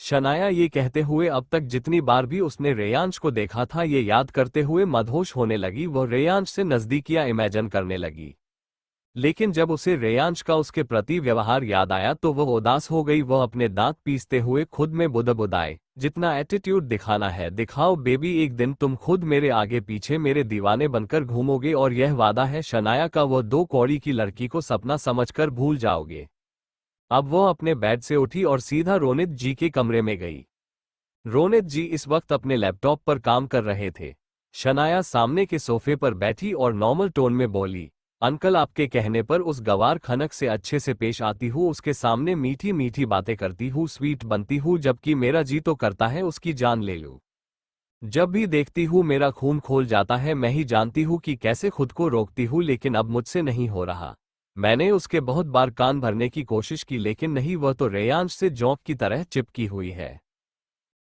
शनाया ये कहते हुए अब तक जितनी बार भी उसने रेयांश को देखा था ये याद करते हुए मदहोश होने लगी। वह रेयांश से नजदीकियां इमेजिन करने लगी। लेकिन जब उसे रेयांश का उसके प्रति व्यवहार याद आया तो वह उदास हो गई। वह अपने दांत पीसते हुए खुद में बुदबुदाए, जितना एटीट्यूड दिखाना है दिखाओ बेबी, एक दिन तुम खुद मेरे आगे पीछे मेरे दीवाने बनकर घूमोगे और यह वादा है शनाया का। वह 2 कौड़ी की लड़की को सपना समझकर भूल जाओगे। अब वह अपने बेड से उठी और सीधा रोनित जी के कमरे में गई। रोनित जी इस वक्त अपने लैपटॉप पर काम कर रहे थे। शनाया सामने के सोफे पर बैठी और नॉर्मल टोन में बोली, अंकल आपके कहने पर उस गवार खनक से अच्छे से पेश आती हूँ, उसके सामने मीठी मीठी बातें करती हूँ, स्वीट बनती हूँ, जबकि मेरा जी तो करता है उसकी जान ले लूं। जब भी देखती हूँ मेरा खून खोल जाता है। मैं ही जानती हूँ कि कैसे खुद को रोकती हूँ, लेकिन अब मुझसे नहीं हो रहा। मैंने उसके बहुत बार कान भरने की कोशिश की लेकिन नहीं, वह तो रेयांश से जोंक की तरह चिपकी हुई है।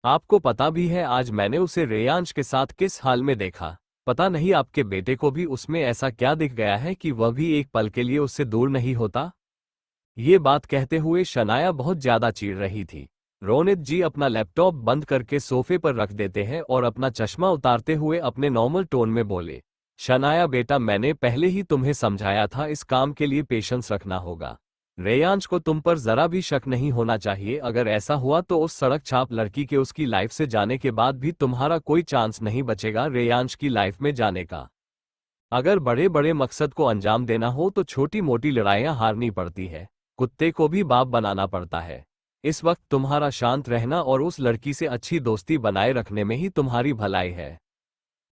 आपको पता भी है आज मैंने उसे रेयांश के साथ किस हाल में देखा। पता नहीं आपके बेटे को भी उसमें ऐसा क्या दिख गया है कि वह भी एक पल के लिए उससे दूर नहीं होता। ये बात कहते हुए शनाया बहुत ज्यादा चिढ़ रही थी। रोनित जी अपना लैपटॉप बंद करके सोफे पर रख देते हैं और अपना चश्मा उतारते हुए अपने नॉर्मल टोन में बोले, शनाया बेटा मैंने पहले ही तुम्हें समझाया था, इस काम के लिए पेशेंस रखना होगा। रेयांश को तुम पर जरा भी शक नहीं होना चाहिए। अगर ऐसा हुआ तो उस सड़क छाप लड़की के उसकी लाइफ से जाने के बाद भी तुम्हारा कोई चांस नहीं बचेगा रेयांश की लाइफ में जाने का। अगर बड़े बड़े मकसद को अंजाम देना हो तो छोटी मोटी लड़ाइयां हारनी पड़ती है। कुत्ते को भी बाप बनाना पड़ता है। इस वक्त तुम्हारा शांत रहना और उस लड़की से अच्छी दोस्ती बनाए रखने में ही तुम्हारी भलाई है।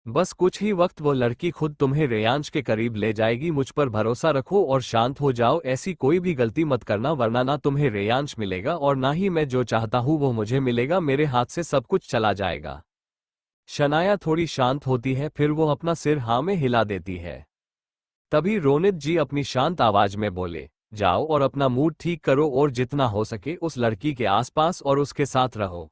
बस कुछ ही वक्त वो लड़की खुद तुम्हें रेयांश के करीब ले जाएगी। मुझ पर भरोसा रखो और शांत हो जाओ। ऐसी कोई भी गलती मत करना वरना ना तुम्हें रेयांश मिलेगा और ना ही मैं जो चाहता हूं वो मुझे मिलेगा। मेरे हाथ से सब कुछ चला जाएगा। शनाया थोड़ी शांत होती है, फिर वो अपना सिर हाँ में हिला देती है। तभी रोनित जी अपनी शांत आवाज में बोले, जाओ और अपना मूड ठीक करो और जितना हो सके उस लड़की के आसपास और उसके साथ रहो।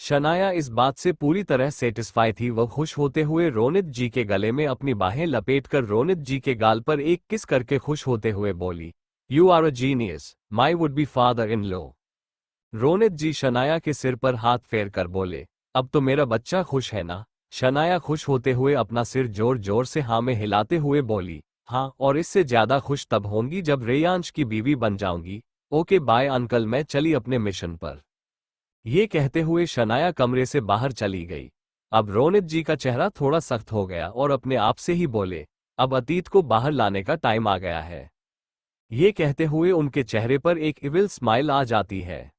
शनाया इस बात से पूरी तरह सेटिस्फाई थी। वह खुश होते हुए रोनित जी के गले में अपनी बाहें लपेटकर रोनित जी के गाल पर एक किस करके खुश होते हुए बोली, you are a genius, my would be father in law. Ronit ji Shanaya के सिर पर हाथ फेर कर बोले, अब तो मेरा बच्चा खुश है ना। शनाया खुश होते हुए अपना सिर जोर जोर से हाँ में हिलाते हुए बोली, हाँ, और इससे ज्यादा खुश तब होंगी जब रेयांश की बीवी बन जाऊंगी। ओके बाय अंकल, मैं चली अपने मिशन पर। ये कहते हुए शनाया कमरे से बाहर चली गई। अब रोनित जी का चेहरा थोड़ा सख्त हो गया और अपने आप से ही बोले, अब अतीत को बाहर लाने का टाइम आ गया है। ये कहते हुए उनके चेहरे पर एक इविल स्माइल आ जाती है।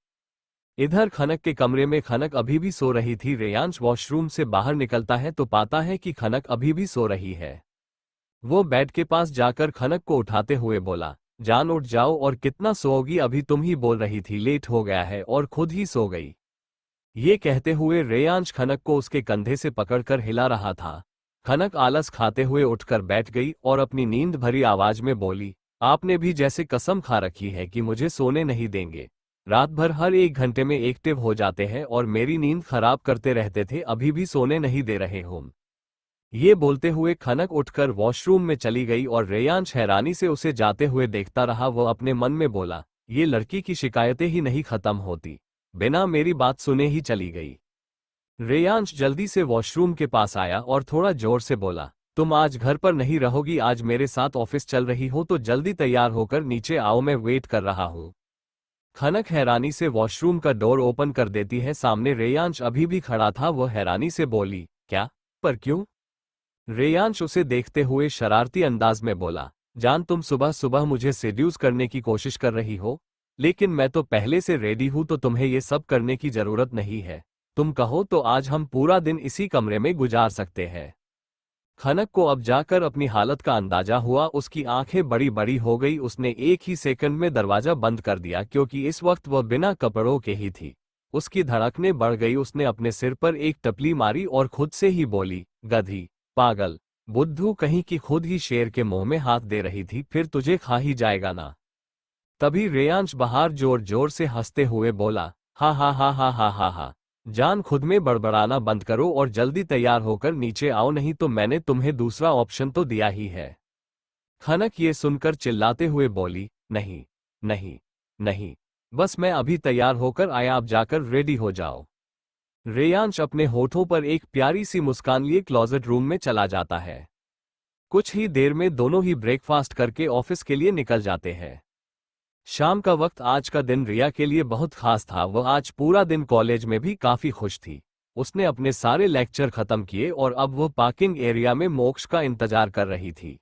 इधर खनक के कमरे में खनक अभी भी सो रही थी। रेयांश वॉशरूम से बाहर निकलता है तो पाता है कि खनक अभी भी सो रही है। वो बेड के पास जाकर खनक को उठाते हुए बोला, जान उठ जाओ, और कितना सोओगी, अभी तुम ही बोल रही थी लेट हो गया है और खुद ही सो गई। ये कहते हुए रेयांश खनक को उसके कंधे से पकड़कर हिला रहा था। खनक आलस खाते हुए उठकर बैठ गई और अपनी नींद भरी आवाज में बोली, आपने भी जैसे कसम खा रखी है कि मुझे सोने नहीं देंगे। रात भर हर 1 घंटे में एक्टिव हो जाते हैं और मेरी नींद खराब करते रहते थे, अभी भी सोने नहीं दे रहे हो। ये बोलते हुए खनक उठकर वॉशरूम में चली गई और रेयांश हैरानी से उसे जाते हुए देखता रहा। वो अपने मन में बोला, ये लड़की की शिकायतें ही नहीं खत्म होती, बिना मेरी बात सुने ही चली गई। रेयांश जल्दी से वॉशरूम के पास आया और थोड़ा जोर से बोला, तुम आज घर पर नहीं रहोगी, आज मेरे साथ ऑफिस चल रही हो तो जल्दी तैयार होकर नीचे आओ, मैं वेट कर रहा हूँ। खनक हैरानी से वॉशरूम का डोर ओपन कर देती है। सामने रेयांश अभी भी खड़ा था। वह हैरानी से बोली, क्या, पर क्यों? रेयांश उसे देखते हुए शरारती अंदाज में बोला, जान तुम सुबह सुबह मुझे सेड्यूस करने की कोशिश कर रही हो, लेकिन मैं तो पहले से रेडी हूं तो तुम्हें ये सब करने की जरूरत नहीं है। तुम कहो तो आज हम पूरा दिन इसी कमरे में गुजार सकते हैं। खनक को अब जाकर अपनी हालत का अंदाजा हुआ। उसकी आंखें बड़ी बड़ी हो गई। उसने एक ही सेकंड में दरवाजा बंद कर दिया क्योंकि इस वक्त वह बिना कपड़ों के ही थी। उसकी धड़कनें बढ़ गई। उसने अपने सिर पर एक टपली मारी और खुद से ही बोली, गधी, पागल, बुद्धू कहीं की, खुद ही शेर के मुंह में हाथ दे रही थी, फिर तुझे खा ही जाएगा ना। तभी रेयांश बाहर जोर जोर से हंसते हुए बोला, हा हा हा हा हा हा हा। जान खुद में बड़बड़ाना बंद करो और जल्दी तैयार होकर नीचे आओ, नहीं तो मैंने तुम्हें दूसरा ऑप्शन तो दिया ही है। खनक ये सुनकर चिल्लाते हुए बोली, नहीं नहीं नहीं, बस मैं अभी तैयार होकर आया, आप जाकर रेडी हो जाओ। रेयांश अपने होठों पर एक प्यारी सी मुस्कान लिए क्लोजेट रूम में चला जाता है। कुछ ही देर में दोनों ही ब्रेकफास्ट करके ऑफिस के लिए निकल जाते हैं। शाम का वक्त आज का दिन रिया के लिए बहुत खास था। वह आज पूरा दिन कॉलेज में भी काफी खुश थी। उसने अपने सारे लेक्चर खत्म किए और अब वह पार्किंग एरिया में मोक्ष का इंतजार कर रही थी।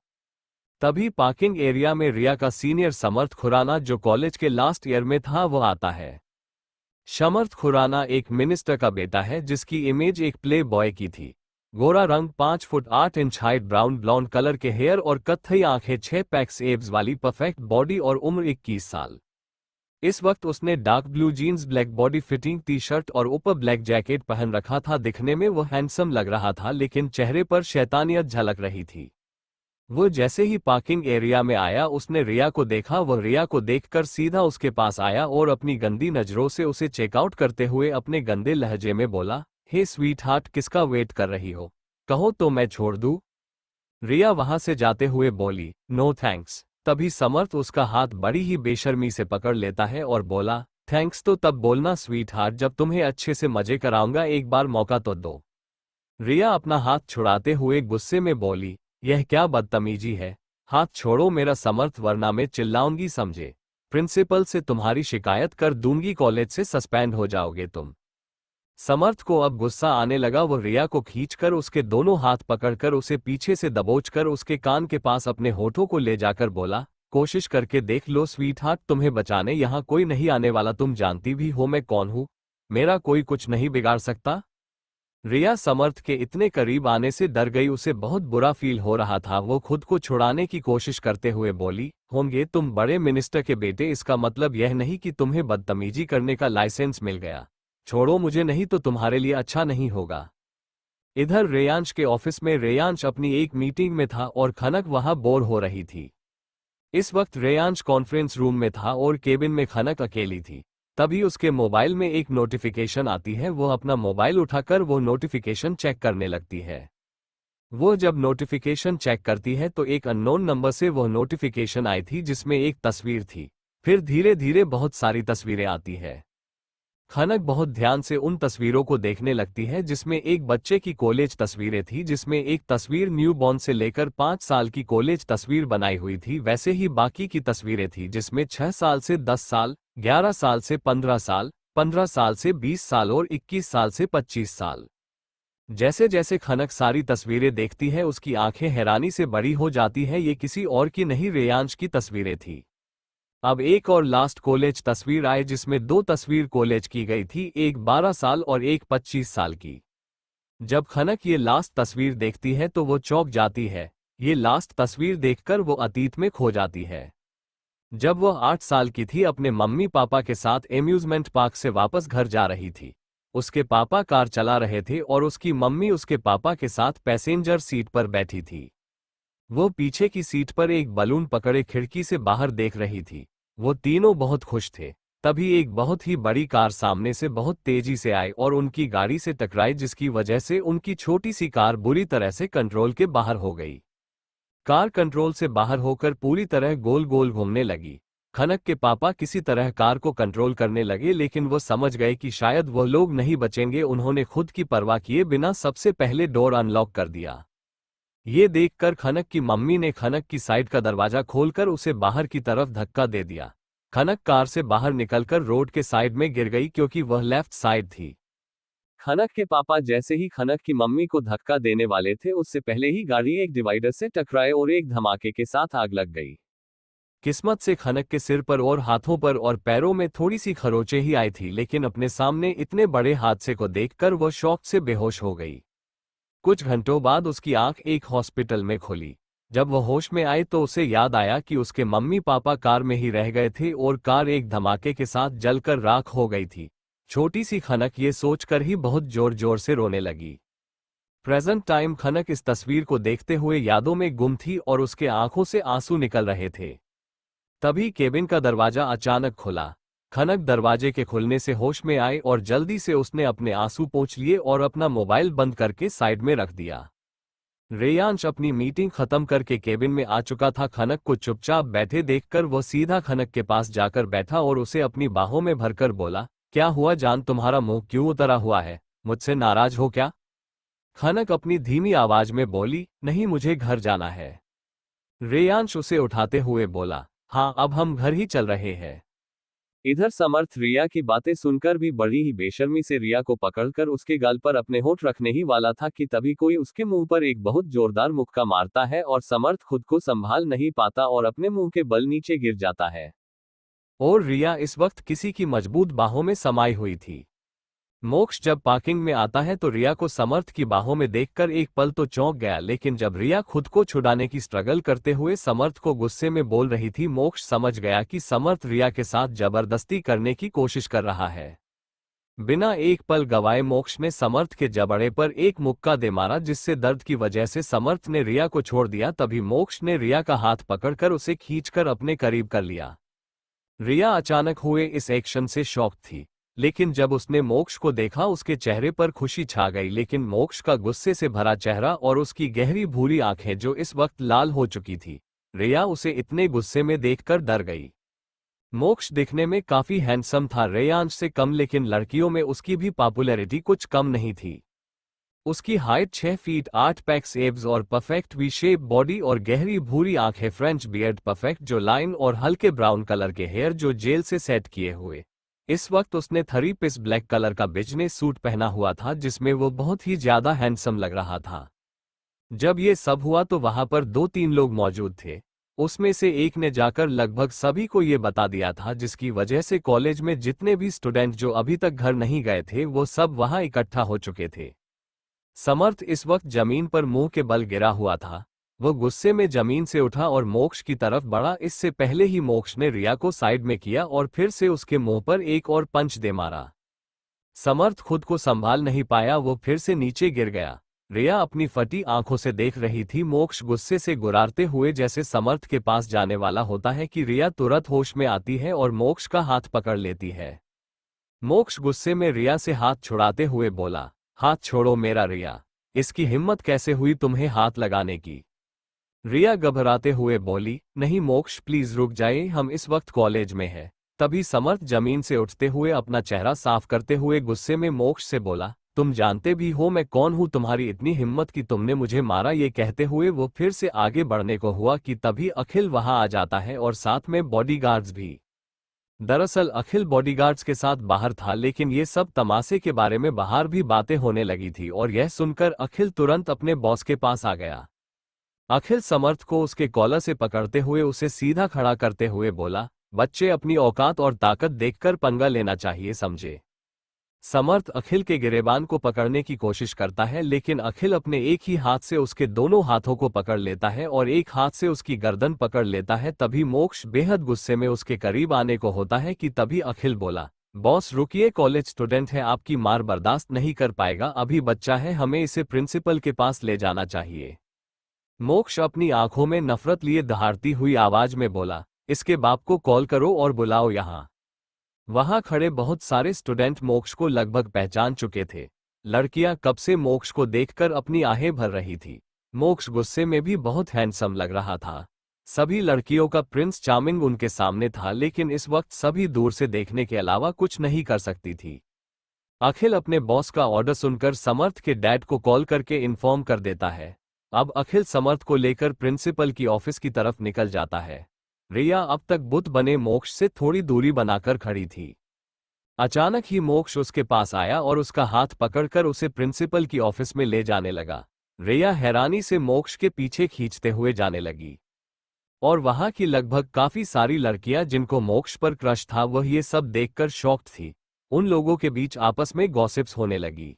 तभी पार्किंग एरिया में रिया का सीनियर समर्थ खुराना, जो कॉलेज के लास्ट ईयर में था, वह आता है। समर्थ खुराना एक मिनिस्टर का बेटा है जिसकी इमेज एक प्ले बॉय की थी। गोरा रंग, 5 feet 8 inch height, brown blonde colour के हेयर और कत्थई आंखें, 6 पैक्स एब्स वाली परफेक्ट बॉडी और उम्र 21 साल। इस वक्त उसने dark blue jeans, black body fitting T shirt और ऊपर ब्लैक जैकेट पहन रखा था। दिखने में वो हैंडसम लग रहा था, लेकिन चेहरे पर शैतानियत झलक रही थी। वो जैसे ही पार्किंग एरिया में आया, उसने रिया को देखा। वह रिया को देखकर सीधा उसके पास आया और अपनी गंदी नजरों से उसे चेकआउट करते हुए अपने गंदे लहजे में बोला, हे स्वीट हार्ट, किसका वेट कर रही हो? कहो तो मैं छोड़ दूं? रिया वहां से जाते हुए बोली, नो थैंक्स। तभी समर्थ उसका हाथ बड़ी ही बेशर्मी से पकड़ लेता है और बोला, थैंक्स तो तब बोलना स्वीट हार्ट जब तुम्हें अच्छे से मजे कराऊंगा, एक बार मौका तो दो। रिया अपना हाथ छुड़ाते हुए गुस्से में बोली, यह क्या बदतमीजी है? हाथ छोड़ो मेरा समर्थ, वरना मैं चिल्लाऊंगी, समझे? प्रिंसिपल से तुम्हारी शिकायत कर दूंगी, कॉलेज से सस्पेंड हो जाओगे तुम। समर्थ को अब गुस्सा आने लगा। वो रिया को खींचकर उसके दोनों हाथ पकड़कर उसे पीछे से दबोचकर उसके कान के पास अपने होठों को ले जाकर बोला, कोशिश करके देख लो स्वीटहार्ट, तुम्हें बचाने यहाँ कोई नहीं आने वाला। तुम जानती भी हो मैं कौन हूँ, मेरा कोई कुछ नहीं बिगाड़ सकता। रिया समर्थ के इतने करीब आने से डर गई। उसे बहुत बुरा फील हो रहा था। वो खुद को छुड़ाने की कोशिश करते हुए बोली, होंगे तुम बड़े मिनिस्टर के बेटे, इसका मतलब यह नहीं कि तुम्हें बदतमीजी करने का लाइसेंस मिल गया। छोड़ो मुझे, नहीं तो तुम्हारे लिए अच्छा नहीं होगा। इधर रेयांश के ऑफिस में रेयांश अपनी एक मीटिंग में था और खनक वहां बोर हो रही थी। इस वक्त रेयांश कॉन्फ्रेंस रूम में था और केबिन में खनक अकेली थी। तभी उसके मोबाइल में एक नोटिफिकेशन आती है। वो अपना मोबाइल उठाकर वो नोटिफिकेशन चेक करने लगती है। वो जब नोटिफिकेशन चेक करती है तो एक अननोन नंबर से वह नोटिफिकेशन आई थी जिसमें एक तस्वीर थी। फिर धीरे धीरे बहुत सारी तस्वीरें आती है। खनक बहुत ध्यान से उन तस्वीरों को देखने लगती है जिसमें एक बच्चे की कॉलेज तस्वीरें थी, जिसमें एक तस्वीर न्यू बॉर्न से लेकर 5 साल की कॉलेज तस्वीर बनाई हुई थी। वैसे ही बाकी की तस्वीरें थी जिसमें 6 साल से 10 साल, 11 साल से 15 साल, 15 साल से 20 साल और 21 साल से 25 साल। जैसे जैसे खनक सारी तस्वीरें देखती है उसकी आंखें हैरानी से बड़ी हो जाती है। ये किसी और की नहीं, रेयांश की तस्वीरें थी। अब एक और लास्ट कॉलेज तस्वीर आई जिसमें 2 तस्वीर कॉलेज की गई थी, एक 12 साल और एक 25 साल की। जब खनक ये लास्ट तस्वीर देखती है तो वो चौंक जाती है। ये लास्ट तस्वीर देखकर वो अतीत में खो जाती है। जब वह 8 साल की थी, अपने मम्मी पापा के साथ एम्यूजमेंट पार्क से वापस घर जा रही थी। उसके पापा कार चला रहे थे और उसकी मम्मी उसके पापा के साथ पैसेंजर सीट पर बैठी थी। वो पीछे की सीट पर एक बलून पकड़े खिड़की से बाहर देख रही थी। वो तीनों बहुत खुश थे। तभी एक बहुत ही बड़ी कार सामने से बहुत तेजी से आई और उनकी गाड़ी से टकराई, जिसकी वजह से उनकी छोटी सी कार बुरी तरह से कंट्रोल के बाहर हो गई। कार कंट्रोल से बाहर होकर पूरी तरह गोल गोल घूमने लगी। खनक के पापा किसी तरह कार को कंट्रोल करने लगे, लेकिन वो समझ गए कि शायद वह लोग नहीं बचेंगे। उन्होंने खुद की परवाह किए बिना सबसे पहले डोर अनलॉक कर दिया। ये देखकर खनक की मम्मी ने खनक की साइड का दरवाजा खोलकर उसे बाहर की तरफ धक्का दे दिया। खनक कार से बाहर निकलकर रोड के साइड में गिर गई क्योंकि वह लेफ्ट साइड थी। खनक के पापा जैसे ही खनक की मम्मी को धक्का देने वाले थे, उससे पहले ही गाड़ी एक डिवाइडर से टकराए और एक धमाके के साथ आग लग गई। किस्मत से खनक के सिर पर और हाथों पर और पैरों में थोड़ी सी खरोंचें ही आई थी, लेकिन अपने सामने इतने बड़े हादसे को देखकर वह शॉक से बेहोश हो गई। कुछ घंटों बाद उसकी आंख एक हॉस्पिटल में खुली। जब वह होश में आए तो उसे याद आया कि उसके मम्मी पापा कार में ही रह गए थे और कार एक धमाके के साथ जलकर राख हो गई थी। छोटी सी खनक ये सोचकर ही बहुत जोर जोर से रोने लगी। प्रेजेंट टाइम खनक इस तस्वीर को देखते हुए यादों में गुम थी और उसके आंखों से आंसू निकल रहे थे। तभी केबिन का दरवाजा अचानक खुला। खनक दरवाजे के खुलने से होश में आई और जल्दी से उसने अपने आंसू पोंछ लिए और अपना मोबाइल बंद करके साइड में रख दिया। रेयांश अपनी मीटिंग खत्म करके केबिन में आ चुका था। खनक को चुपचाप बैठे देखकर वह सीधा खनक के पास जाकर बैठा और उसे अपनी बाहों में भरकर बोला, क्या हुआ जान, तुम्हारा मुंह क्यों उतरा हुआ है, मुझसे नाराज हो क्या? खनक अपनी धीमी आवाज में बोली, नहीं मुझे घर जाना है। रेयांश उसे उठाते हुए बोला, हाँ अब हम घर ही चल रहे हैं। इधर समर्थ रिया की बातें सुनकर भी बड़ी ही बेशर्मी से रिया को पकड़कर उसके गाल पर अपने होंठ रखने ही वाला था कि तभी कोई उसके मुंह पर एक बहुत जोरदार मुक्का मारता है और समर्थ खुद को संभाल नहीं पाता और अपने मुंह के बल नीचे गिर जाता है। और रिया इस वक्त किसी की मजबूत बाहों में समाई हुई थी। मोक्ष जब पार्किंग में आता है तो रिया को समर्थ की बाहों में देखकर एक पल तो चौंक गया, लेकिन जब रिया खुद को छुड़ाने की स्ट्रगल करते हुए समर्थ को गुस्से में बोल रही थी, मोक्ष समझ गया कि समर्थ रिया के साथ जबरदस्ती करने की कोशिश कर रहा है। बिना एक पल गवाए मोक्ष ने समर्थ के जबड़े पर एक मुक्का दे मारा, जिससे दर्द की वजह से समर्थ ने रिया को छोड़ दिया। तभी मोक्ष ने रिया का हाथ पकड़कर उसे खींचकर अपने करीब कर लिया। रिया अचानक हुए इस एक्शन से शॉक थी, लेकिन जब उसने मोक्ष को देखा उसके चेहरे पर खुशी छा गई। लेकिन मोक्ष का गुस्से से भरा चेहरा और उसकी गहरी भूरी आंखें जो इस वक्त लाल हो चुकी थी, रिया उसे इतने गुस्से में देखकर डर गई। मोक्ष दिखने में काफी हैंडसम था, रेयांश से कम, लेकिन लड़कियों में उसकी भी पॉपुलैरिटी कुछ कम नहीं थी। उसकी हाइट 6 फीट 8 पैक्स एब्स और परफेक्ट वी शेप बॉडी और गहरी भूरी आंखें, फ्रेंच बियर्ड परफेक्ट जो लाइन और हल्के ब्राउन कलर के हेयर जो जेल से सेट किए हुए। इस वक्त उसने 3 पीस ब्लैक कलर का बिजनेस सूट पहना हुआ था, जिसमें वो बहुत ही ज्यादा हैंडसम लग रहा था। जब ये सब हुआ तो वहां पर 2-3 लोग मौजूद थे। उसमें से एक ने जाकर लगभग सभी को ये बता दिया था, जिसकी वजह से कॉलेज में जितने भी स्टूडेंट जो अभी तक घर नहीं गए थे वो सब वहां इकट्ठा हो चुके थे। समर्थ इस वक्त जमीन पर मुंह के बल गिरा हुआ था। वो गुस्से में जमीन से उठा और मोक्ष की तरफ बढ़ा। इससे पहले ही मोक्ष ने रिया को साइड में किया और फिर से उसके मुंह पर एक और पंच दे मारा। समर्थ खुद को संभाल नहीं पाया, वो फिर से नीचे गिर गया। रिया अपनी फटी आंखों से देख रही थी। मोक्ष गुस्से से गुर्राते हुए जैसे समर्थ के पास जाने वाला होता है कि रिया तुरंत होश में आती है और मोक्ष का हाथ पकड़ लेती है। मोक्ष गुस्से में रिया से हाथ छुड़ाते हुए बोला, हाथ छोड़ो मेरा। रिया, इसकी हिम्मत कैसे हुई तुम्हें हाथ लगाने की? रिया घबराते हुए बोली, नहीं मोक्ष प्लीज रुक जाइए, हम इस वक्त कॉलेज में हैं। तभी समर्थ जमीन से उठते हुए अपना चेहरा साफ करते हुए गुस्से में मोक्ष से बोला, तुम जानते भी हो मैं कौन हूं, तुम्हारी इतनी हिम्मत कि तुमने मुझे मारा। ये कहते हुए वो फिर से आगे बढ़ने को हुआ कि तभी अखिल वहां आ जाता है और साथ में बॉडीगार्ड्स भी। दरअसल अखिल बॉडीगार्ड्स के साथ बाहर था, लेकिन ये सब तमाशे के बारे में बाहर भी बातें होने लगी थी और यह सुनकर अखिल तुरंत अपने बॉस के पास आ गया। अखिल समर्थ को उसके कॉलर से पकड़ते हुए उसे सीधा खड़ा करते हुए बोला, बच्चे अपनी औकात और ताकत देखकर पंगा लेना चाहिए, समझे? समर्थ अखिल के गिरेबान को पकड़ने की कोशिश करता है, लेकिन अखिल अपने एक ही हाथ से उसके दोनों हाथों को पकड़ लेता है और एक हाथ से उसकी गर्दन पकड़ लेता है। तभी मोक्ष बेहद गुस्से में उसके करीब आने को होता है कि तभी अखिल बोला, बॉस रुकिए, कॉलेज स्टूडेंट है, आपकी मार बर्दाश्त नहीं कर पाएगा, अभी बच्चा है, हमें इसे प्रिंसिपल के पास ले जाना चाहिए। मोक्ष अपनी आंखों में नफरत लिए दहाड़ती हुई आवाज में बोला, इसके बाप को कॉल करो और बुलाओ यहां। वहां खड़े बहुत सारे स्टूडेंट मोक्ष को लगभग पहचान चुके थे। लड़कियां कब से मोक्ष को देखकर अपनी आहें भर रही थी। मोक्ष गुस्से में भी बहुत हैंडसम लग रहा था। सभी लड़कियों का प्रिंस चार्मिंग उनके सामने था, लेकिन इस वक्त सभी दूर से देखने के अलावा कुछ नहीं कर सकती थी। अखिल अपने बॉस का ऑर्डर सुनकर समर्थ के डैड को कॉल करके इन्फॉर्म कर देता है। अब अखिल समर्थ को लेकर प्रिंसिपल की ऑफिस की तरफ निकल जाता है। रिया अब तक बुत बने मोक्ष से थोड़ी दूरी बनाकर खड़ी थी। अचानक ही मोक्ष उसके पास आया और उसका हाथ पकड़कर उसे प्रिंसिपल की ऑफिस में ले जाने लगा। रिया हैरानी से मोक्ष के पीछे खींचते हुए जाने लगी और वहां की लगभग काफी सारी लड़कियां जिनको मोक्ष पर क्रश था वह ये सब देखकर शॉक्ड थी। उन लोगों के बीच आपस में गॉसिप्स होने लगी।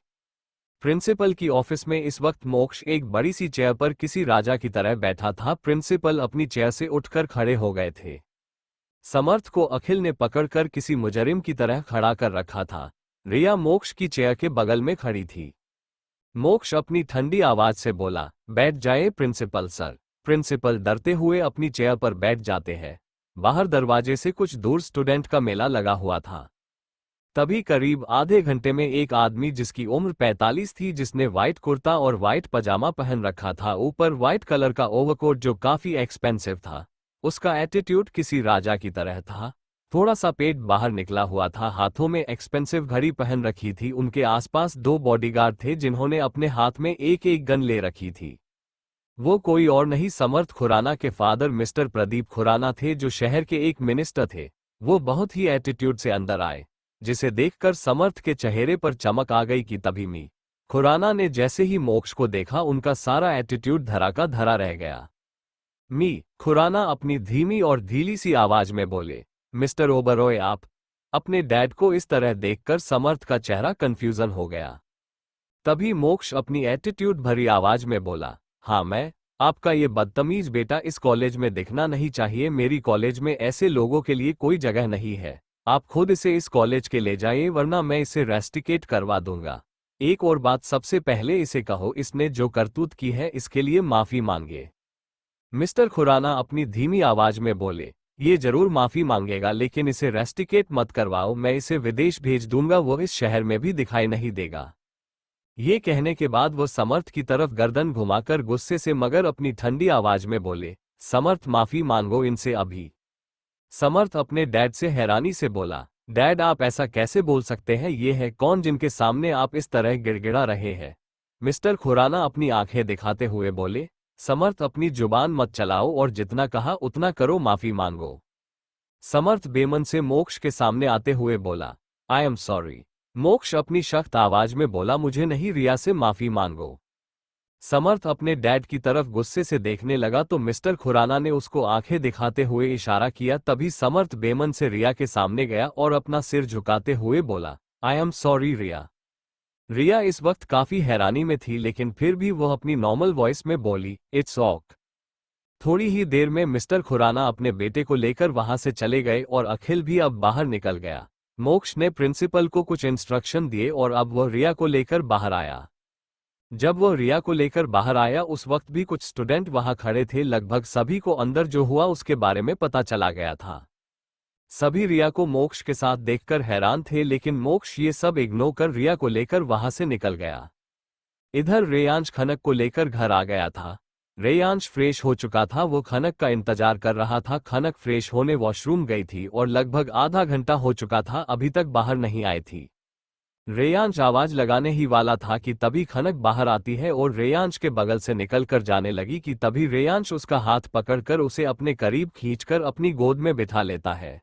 प्रिंसिपल की ऑफिस में इस वक्त मोक्ष एक बड़ी सी चेयर पर किसी राजा की तरह बैठा था। प्रिंसिपल अपनी चेयर से उठकर खड़े हो गए थे। समर्थ को अखिल ने पकड़कर किसी मुजरिम की तरह खड़ा कर रखा था। रिया मोक्ष की चेयर के बगल में खड़ी थी। मोक्ष अपनी ठंडी आवाज से बोला, बैठ जाए प्रिंसिपल सर। प्रिंसिपल डरते हुए अपनी चेयर पर बैठ जाते हैं। बाहर दरवाजे से कुछ दूर स्टूडेंट का मेला लगा हुआ था। तभी करीब आधे घंटे में एक आदमी जिसकी उम्र 45 थी, जिसने व्हाइट कुर्ता और व्हाइट पजामा पहन रखा था, ऊपर व्हाइट कलर का ओवरकोट जो काफी एक्सपेंसिव था। उसका एटीट्यूड किसी राजा की तरह था। थोड़ा सा पेट बाहर निकला हुआ था, हाथों में एक्सपेंसिव घड़ी पहन रखी थी। उनके आसपास 2 बॉडीगार्ड थे जिन्होंने अपने हाथ में एक एक गन ले रखी थी। वो कोई और नहीं, समर्थ खुराना के फादर मिस्टर प्रदीप खुराना थे, जो शहर के एक मिनिस्टर थे। वो बहुत ही एटीट्यूड से अंदर आए, जिसे देखकर समर्थ के चेहरे पर चमक आ गई कि तभी मी खुराना ने जैसे ही मोक्ष को देखा, उनका सारा एटीट्यूड धरा का धरा रह गया। मी खुराना अपनी धीमी और ढीली सी आवाज में बोले, मिस्टर ओबरॉय आप। अपने डैड को इस तरह देखकर समर्थ का चेहरा कंफ्यूजन हो गया। तभी मोक्ष अपनी एटीट्यूड भरी आवाज में बोला, हाँ मैं। आपका ये बदतमीज बेटा इस कॉलेज में दिखना नहीं चाहिए। मेरी कॉलेज में ऐसे लोगों के लिए कोई जगह नहीं है। आप खुद इसे इस कॉलेज के ले जाइए, वरना मैं इसे रेस्टिकेट करवा दूंगा। एक और बात, सबसे पहले इसे कहो इसने जो करतूत की है इसके लिए माफी मांगे। मिस्टर खुराना अपनी धीमी आवाज में बोले, ये जरूर माफी मांगेगा, लेकिन इसे रेस्टिकेट मत करवाओ। मैं इसे विदेश भेज दूंगा, वो इस शहर में भी दिखाई नहीं देगा। ये कहने के बाद वो समर्थ की तरफ गर्दन घुमाकर गुस्से से मगर अपनी ठंडी आवाज में बोले, समर्थ माफी मांगो इनसे अभी। समर्थ अपने डैड से हैरानी से बोला, डैड आप ऐसा कैसे बोल सकते हैं? ये है कौन जिनके सामने आप इस तरह गिड़गिड़ा रहे हैं? मिस्टर खुराना अपनी आंखें दिखाते हुए बोले, समर्थ अपनी जुबान मत चलाओ और जितना कहा उतना करो, माफी मांगो। समर्थ बेमन से मोक्ष के सामने आते हुए बोला, आई एम सॉरी। मोक्ष अपनी सख्त आवाज में बोला, मुझे नहीं, रिया से माफी मांगो। समर्थ अपने डैड की तरफ गुस्से से देखने लगा तो मिस्टर खुराना ने उसको आंखें दिखाते हुए इशारा किया। तभी समर्थ बेमन से रिया के सामने गया और अपना सिर झुकाते हुए बोला, आई एम सॉरी रिया। रिया इस वक्त काफी हैरानी में थी, लेकिन फिर भी वह अपनी नॉर्मल वॉइस में बोली, इट्स ऑक। थोड़ी ही देर में मिस्टर खुराना अपने बेटे को लेकर वहां से चले गए और अखिल भी अब बाहर निकल गया। मोक्ष ने प्रिंसिपल को कुछ इंस्ट्रक्शन दिए और अब वह रिया को लेकर बाहर आया। जब वह रिया को लेकर बाहर आया उस वक्त भी कुछ स्टूडेंट वहां खड़े थे। लगभग सभी को अंदर जो हुआ उसके बारे में पता चला गया था। सभी रिया को मोक्ष के साथ देखकर हैरान थे, लेकिन मोक्ष ये सब इग्नोर कर रिया को लेकर वहां से निकल गया। इधर रेयांश खनक को लेकर घर आ गया था। रेयांश फ्रेश हो चुका था, वो खनक का इंतजार कर रहा था। खनक फ्रेश होने वॉशरूम गई थी और लगभग आधा घंटा हो चुका था, अभी तक बाहर नहीं आई थी। रेयांश आवाज लगाने ही वाला था कि तभी खनक बाहर आती है और रेयांश के बगल से निकलकर जाने लगी कि तभी रेयांश उसका हाथ पकड़कर उसे अपने करीब खींचकर अपनी गोद में बिठा लेता है।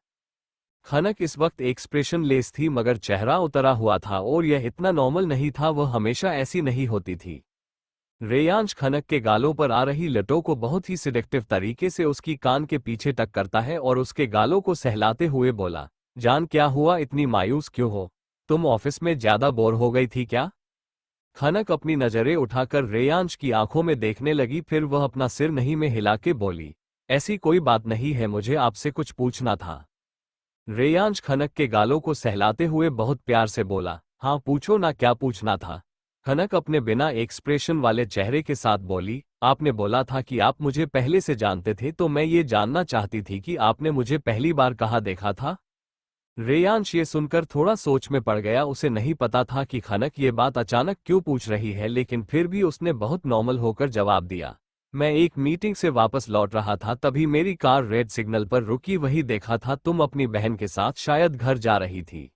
खनक इस वक्त एक्सप्रेशन लेस थी, मगर चेहरा उतरा हुआ था और यह इतना नॉर्मल नहीं था, वह हमेशा ऐसी नहीं होती थी। रेयांश खनक के गालों पर आ रही लटों को बहुत ही सिलेक्टिव तरीके से उसकी कान के पीछे तक करता है और उसके गालों को सहलाते हुए बोला, जान क्या हुआ, इतनी मायूस क्यों हो? तुम ऑफिस में ज्यादा बोर हो गई थी क्या? खनक अपनी नजरें उठाकर रेयांश की आंखों में देखने लगी, फिर वह अपना सिर नहीं में हिला के बोली, ऐसी कोई बात नहीं है, मुझे आपसे कुछ पूछना था। रेयांश खनक के गालों को सहलाते हुए बहुत प्यार से बोला, हाँ पूछो ना, क्या पूछना था? खनक अपने बिना एक्सप्रेशन वाले चेहरे के साथ बोली, आपने बोला था कि आप मुझे पहले से जानते थे, तो मैं ये जानना चाहती थी कि आपने मुझे पहली बार कहाँ देखा था? रेयांश ये सुनकर थोड़ा सोच में पड़ गया। उसे नहीं पता था कि खनक ये बात अचानक क्यों पूछ रही है, लेकिन फिर भी उसने बहुत नॉर्मल होकर जवाब दिया, मैं एक मीटिंग से वापस लौट रहा था, तभी मेरी कार रेड सिग्नल पर रुकी, वही देखा था, तुम अपनी बहन के साथ शायद घर जा रही थी।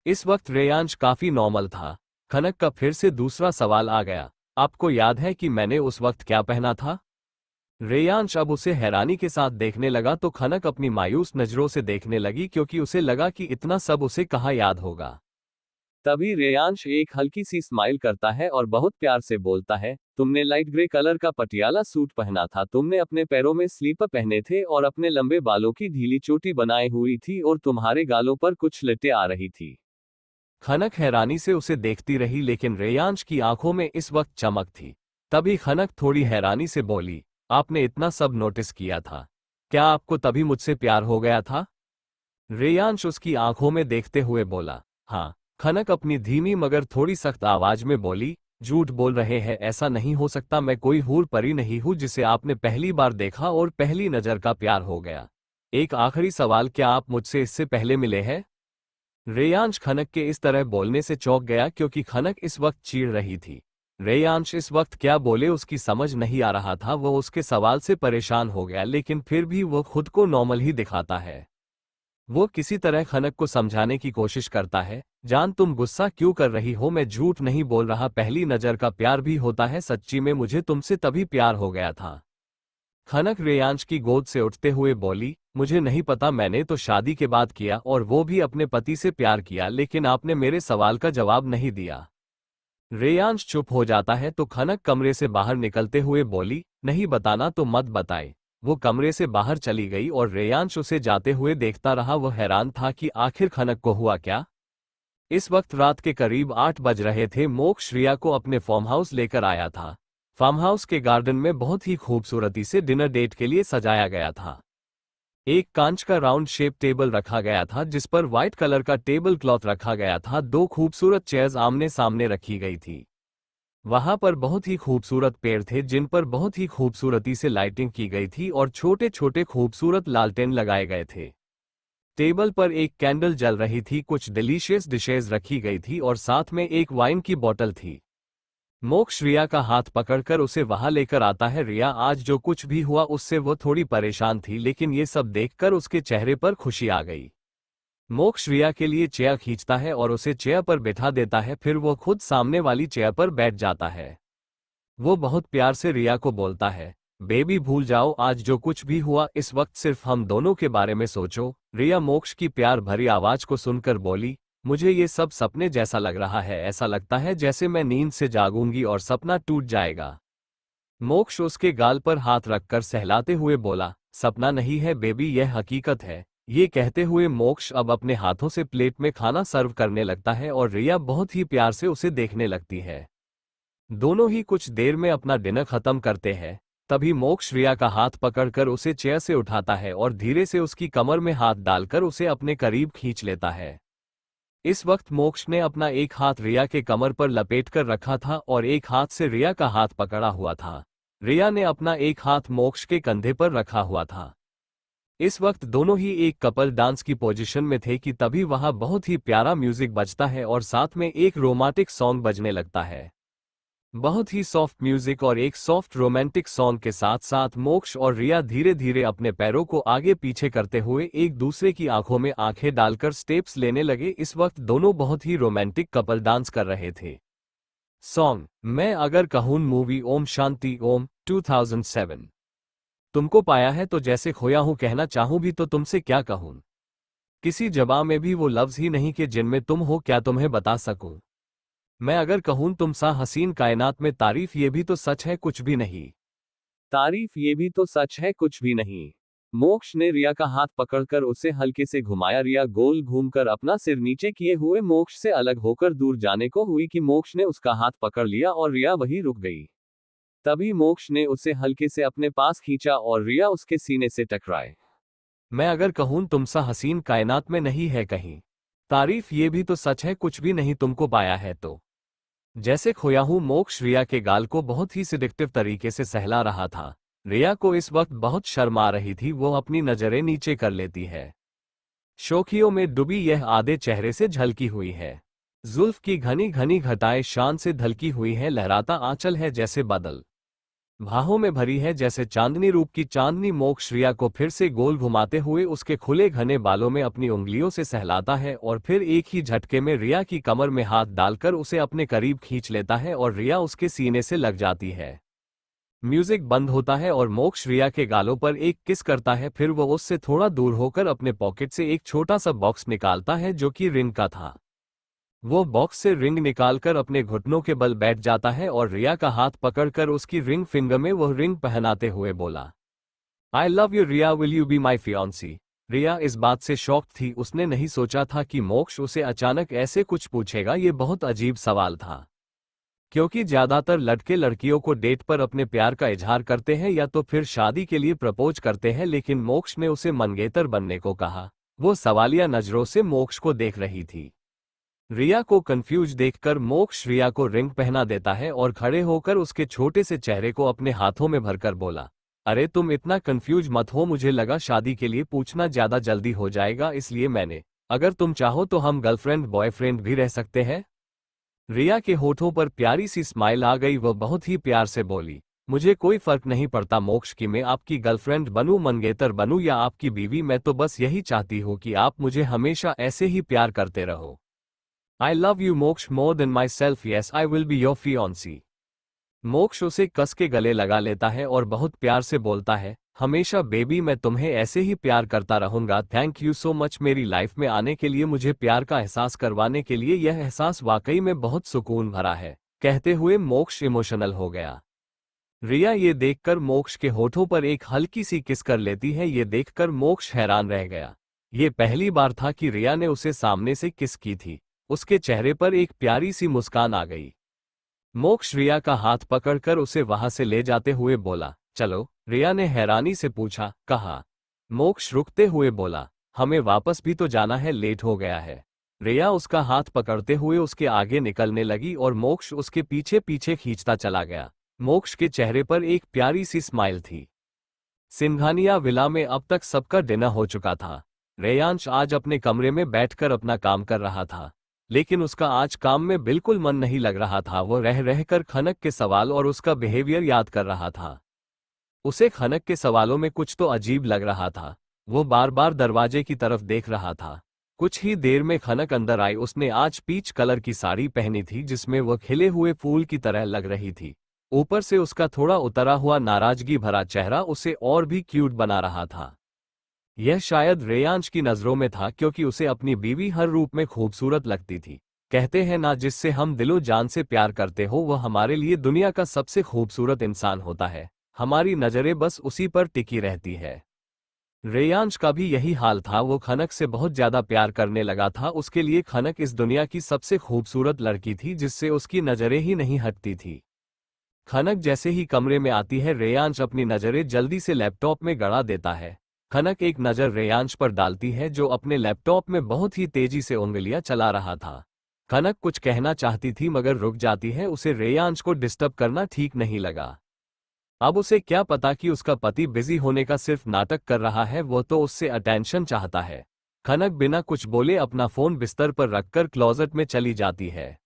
इस वक्त रेयांश काफी नॉर्मल था। खनक का फिर से दूसरा सवाल आ गया, आपको याद है कि मैंने उस वक्त क्या पहना था? रेयांश अब उसे हैरानी के साथ देखने लगा तो खनक अपनी मायूस नजरों से देखने लगी, क्योंकि उसे लगा कि इतना सब उसे कहाँ याद होगा। तभी रेयांश एक हल्की सी स्माइल करता है और बहुत प्यार से बोलता है, तुमने लाइट ग्रे कलर का पटियाला सूट पहना था, तुमने अपने पैरों में स्लीपर पहने थे और अपने लंबे बालों की ढीली चोटी बनाई हुई थी और तुम्हारे गालों पर कुछ लटें आ रही थी। खनक हैरानी से उसे देखती रही, लेकिन रेयांश की आंखों में इस वक्त चमक थी। तभी खनक थोड़ी हैरानी से बोली, आपने इतना सब नोटिस किया था? क्या आपको तभी मुझसे प्यार हो गया था? रेयांश उसकी आंखों में देखते हुए बोला, हाँ। खनक अपनी धीमी मगर थोड़ी सख्त आवाज में बोली, झूठ बोल रहे हैं, ऐसा नहीं हो सकता, मैं कोई हूर परी नहीं हूं जिसे आपने पहली बार देखा और पहली नजर का प्यार हो गया। एक आखिरी सवाल, क्या आप मुझसे इससे पहले मिले हैं? रेयांश खनक के इस तरह बोलने से चौंक गया क्योंकि खनक इस वक्त चीड़ रही थी। रेयांश इस वक्त क्या बोले उसकी समझ नहीं आ रहा था। वो उसके सवाल से परेशान हो गया, लेकिन फिर भी वो खुद को नॉर्मल ही दिखाता है। वो किसी तरह खनक को समझाने की कोशिश करता है, जान तुम गुस्सा क्यों कर रही हो, मैं झूठ नहीं बोल रहा, पहली नज़र का प्यार भी होता है, सच्ची में मुझे तुमसे तभी प्यार हो गया था। खनक रेयांश की गोद से उठते हुए बोली, मुझे नहीं पता, मैंने तो शादी के बाद किया और वो भी अपने पति से प्यार किया, लेकिन आपने मेरे सवाल का जवाब नहीं दिया। रेयांश चुप हो जाता है तो खनक कमरे से बाहर निकलते हुए बोली, नहीं बताना तो मत बताए। वो कमरे से बाहर चली गई और रेयांश उसे जाते हुए देखता रहा। वह हैरान था कि आखिर खनक को हुआ क्या। इस वक्त रात के करीब 8 बज रहे थे। मोक्ष रिया को अपने फार्म हाउस लेकर आया था। फार्म हाउस के गार्डन में बहुत ही खूबसूरती से डिनर डेट के लिए सजाया गया था। एक कांच का राउंड शेप टेबल रखा गया था जिस पर व्हाइट कलर का टेबल क्लॉथ रखा गया था। 2 खूबसूरत चेयर्स आमने सामने रखी गई थी। वहां पर बहुत ही खूबसूरत पेड़ थे जिन पर बहुत ही खूबसूरती से लाइटिंग की गई थी और छोटे छोटे खूबसूरत लालटेन लगाए गए थे। टेबल पर एक कैंडल जल रही थी, कुछ डिलीशियस डिशेज रखी गई थी और साथ में एक वाइन की बोतल थी। मोक्ष रिया का हाथ पकड़कर उसे वहां लेकर आता है। रिया आज जो कुछ भी हुआ उससे वो थोड़ी परेशान थी, लेकिन ये सब देखकर उसके चेहरे पर खुशी आ गई। मोक्ष रिया के लिए चेयर खींचता है और उसे चेयर पर बैठा देता है, फिर वो खुद सामने वाली चेयर पर बैठ जाता है। वो बहुत प्यार से रिया को बोलता है, बेबी भूल जाओ आज जो कुछ भी हुआ, इस वक्त सिर्फ हम दोनों के बारे में सोचो। रिया मोक्ष की प्यार भरी आवाज को सुनकर बोली, मुझे ये सब सपने जैसा लग रहा है, ऐसा लगता है जैसे मैं नींद से जागूंगी और सपना टूट जाएगा। मोक्ष उसके गाल पर हाथ रखकर सहलाते हुए बोला, सपना नहीं है बेबी, यह हकीकत है। ये कहते हुए मोक्ष अब अपने हाथों से प्लेट में खाना सर्व करने लगता है और रिया बहुत ही प्यार से उसे देखने लगती है। दोनों ही कुछ देर में अपना डिनर खत्म करते हैं। तभी मोक्ष रिया का हाथ पकड़कर उसे चेयर से उठाता है और धीरे से उसकी कमर में हाथ डालकर उसे अपने करीब खींच लेता है। इस वक्त मोक्ष ने अपना एक हाथ रिया के कमर पर लपेट कर रखा था और एक हाथ से रिया का हाथ पकड़ा हुआ था। रिया ने अपना एक हाथ मोक्ष के कंधे पर रखा हुआ था। इस वक्त दोनों ही एक कपल डांस की पोजीशन में थे कि तभी वहां बहुत ही प्यारा म्यूजिक बजता है और साथ में एक रोमांटिक सॉन्ग बजने लगता है। बहुत ही सॉफ्ट म्यूजिक और एक सॉफ्ट रोमांटिक सॉन्ग के साथ साथ मोक्ष और रिया धीरे धीरे अपने पैरों को आगे पीछे करते हुए एक दूसरे की आंखों में आंखें डालकर स्टेप्स लेने लगे। इस वक्त दोनों बहुत ही रोमांटिक कपल डांस कर रहे थे। सॉन्ग मैं अगर कहूं मूवी ओम शांति ओम 2007। तुमको पाया है तो जैसे खोया हूं, कहना चाहूं भी तो तुमसे क्या कहूं। किसी जबां में भी वो लफ्ज ही नहीं कि जिनमें तुम हो, क्या तुम्हें बता सकूं। मैं अगर कहूं तुम सा हसीन कायनात में, तारीफ ये भी तो सच है कुछ भी नहीं। तारीफ ये भी तो सच है कुछ भी नहीं। मोक्ष ने रिया का हाथ पकड़कर उसे हल्के से घुमाया। रिया गोल घूमकर अपना सिर नीचे किए हुए मोक्ष से अलग होकर दूर जाने को हुई कि मोक्ष ने उसका हाथ पकड़ लिया और रिया वहीं रुक गई। तभी मोक्ष ने उसे हल्के से अपने पास खींचा और रिया उसके सीने से टकराए। मैं अगर कहूं तुम सा हसीन कायनात में नहीं है कहीं, तारीफ ये भी तो सच है कुछ भी नहीं, तुमको पाया है तो जैसे खोया हूं। मोक्ष रिया के गाल को बहुत ही सिडिक्टिव तरीके से सहला रहा था। रिया को इस वक्त बहुत शर्म आ रही थी, वो अपनी नजरें नीचे कर लेती है। शोखियों में डूबी यह आधे चेहरे से झलकी हुई है। जुल्फ की घनी घनी घटाएं शान से ढलकी हुई है, लहराता आंचल है जैसे बादल, भाहों में भरी है जैसे चांदनी, रूप की चांदनी। मोक्ष रिया को फिर से गोल घुमाते हुए उसके खुले घने बालों में अपनी उंगलियों से सहलाता है और फिर एक ही झटके में रिया की कमर में हाथ डालकर उसे अपने करीब खींच लेता है और रिया उसके सीने से लग जाती है। म्यूजिक बंद होता है और मोक्ष रिया के गालों पर एक किस करता है। फिर वो उससे थोड़ा दूर होकर अपने पॉकेट से एक छोटा सा बॉक्स निकालता है जो कि रिंग का था। वो बॉक्स से रिंग निकालकर अपने घुटनों के बल बैठ जाता है और रिया का हाथ पकड़कर उसकी रिंग फिंगर में वह रिंग पहनाते हुए बोला, I love you Riya, will you be my fiancee. Riya इस बात से शॉक्ड थी, उसने नहीं सोचा था कि मोक्ष उसे अचानक ऐसे कुछ पूछेगा। ये बहुत अजीब सवाल था क्योंकि ज्यादातर लड़के लड़कियों को डेट पर अपने प्यार का इजहार करते हैं या तो फिर शादी के लिए प्रपोज करते हैं, लेकिन मोक्ष ने उसे मंगेतर बनने को कहा। वो सवालिया नजरों से मोक्ष को देख रही थी। रिया को कंफ्यूज देखकर मोक्ष रिया को रिंग पहना देता है और खड़े होकर उसके छोटे से चेहरे को अपने हाथों में भरकर बोला, अरे तुम इतना कंफ्यूज मत हो, मुझे लगा शादी के लिए पूछना ज्यादा जल्दी हो जाएगा, इसलिए मैंने अगर तुम चाहो तो हम गर्लफ्रेंड बॉयफ्रेंड भी रह सकते हैं। रिया के होठों पर प्यारी सी स्माइल आ गई। वह बहुत ही प्यार से बोली, मुझे कोई फर्क नहीं पड़ता मोक्ष कि मैं आपकी गर्लफ्रेंड बनूं, मंगेतर बनूं या आपकी बीवी, मैं तो बस यही चाहती हूँ कि आप मुझे हमेशा ऐसे ही प्यार करते रहो। आई लव यू मोक्ष more than my self, yes I will be your fiancée. मोक्ष उसे कस के गले लगा लेता है और बहुत प्यार से बोलता है, हमेशा बेबी मैं तुम्हें ऐसे ही प्यार करता रहूंगा। थैंक यू सो मच मेरी लाइफ में आने के लिए, मुझे प्यार का एहसास करवाने के लिए। यह एहसास वाकई में बहुत सुकून भरा है। कहते हुए मोक्ष इमोशनल हो गया। रिया ये देखकर मोक्ष के होठों पर एक हल्की सी किस कर लेती है। ये देखकर मोक्ष हैरान रह गया। ये पहली बार था कि रिया ने उसे सामने से किस की थी। उसके चेहरे पर एक प्यारी सी मुस्कान आ गई। मोक्ष रिया का हाथ पकड़कर उसे वहां से ले जाते हुए बोला, चलो। रिया ने हैरानी से पूछा, कहाँ? मोक्ष रुकते हुए बोला, हमें वापस भी तो जाना है, लेट हो गया है। रिया उसका हाथ पकड़ते हुए उसके आगे निकलने लगी और मोक्ष उसके पीछे पीछे खींचता चला गया। मोक्ष के चेहरे पर एक प्यारी सी स्माइल थी। सिंघानिया विला में अब तक सबका डिनर हो चुका था। रेयांश आज अपने कमरे में बैठकर अपना काम कर रहा था, लेकिन उसका आज काम में बिल्कुल मन नहीं लग रहा था। वो रह रहकर खनक के सवाल और उसका बिहेवियर याद कर रहा था। उसे खनक के सवालों में कुछ तो अजीब लग रहा था। वो बार बार दरवाजे की तरफ देख रहा था। कुछ ही देर में खनक अंदर आई। उसने आज पीच कलर की साड़ी पहनी थी जिसमें वह खिले हुए फूल की तरह लग रही थी। ऊपर से उसका थोड़ा उतरा हुआ नाराजगी भरा चेहरा उसे और भी क्यूट बना रहा था। यह शायद रेयांश की नजरों में था, क्योंकि उसे अपनी बीवी हर रूप में खूबसूरत लगती थी। कहते हैं ना, जिससे हम दिलो जान से प्यार करते हो वह हमारे लिए दुनिया का सबसे खूबसूरत इंसान होता है। हमारी नजरें बस उसी पर टिकी रहती है। रेयांश का भी यही हाल था। वो खनक से बहुत ज्यादा प्यार करने लगा था। उसके लिए खनक इस दुनिया की सबसे खूबसूरत लड़की थी जिससे उसकी नजरें ही नहीं हटती थी। खनक जैसे ही कमरे में आती है, रेयांश अपनी नजरें जल्दी से लैपटॉप में गड़ा देता है। खनक एक नज़र रेयांश पर डालती है जो अपने लैपटॉप में बहुत ही तेजी से उंगलियां चला रहा था। खनक कुछ कहना चाहती थी मगर रुक जाती है। उसे रेयांश को डिस्टर्ब करना ठीक नहीं लगा। अब उसे क्या पता कि उसका पति बिजी होने का सिर्फ नाटक कर रहा है, वो तो उससे अटेंशन चाहता है। खनक बिना कुछ बोले अपना फोन बिस्तर पर रखकर क्लोजेट में चली जाती है।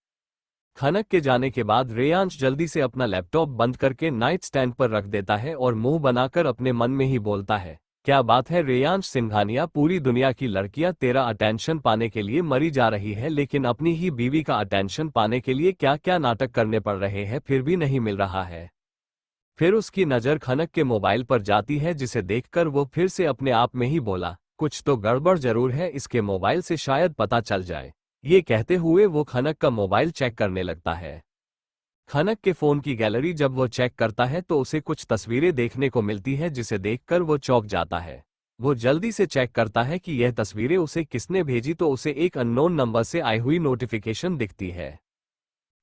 खनक के जाने के बाद रेयांश जल्दी से अपना लैपटॉप बंद करके नाइट स्टैंड पर रख देता है और मुंह बनाकर अपने मन में ही बोलता है, क्या बात है रेयांश सिंघानिया, पूरी दुनिया की लड़कियां तेरा अटेंशन पाने के लिए मरी जा रही है, लेकिन अपनी ही बीवी का अटेंशन पाने के लिए क्या क्या नाटक करने पड़ रहे हैं, फिर भी नहीं मिल रहा है। फिर उसकी नज़र खनक के मोबाइल पर जाती है जिसे देखकर वो फिर से अपने आप में ही बोला, कुछ तो गड़बड़ जरूर है, इसके मोबाइल से शायद पता चल जाए। ये कहते हुए वो खनक का मोबाइल चेक करने लगता है। खनक के फोन की गैलरी जब वो चेक करता है तो उसे कुछ तस्वीरें देखने को मिलती है जिसे देखकर वो चौंक जाता है। वो जल्दी से चेक करता है कि यह तस्वीरें उसे किसने भेजी तो उसे एक अननोन नंबर से आई हुई नोटिफिकेशन दिखती है।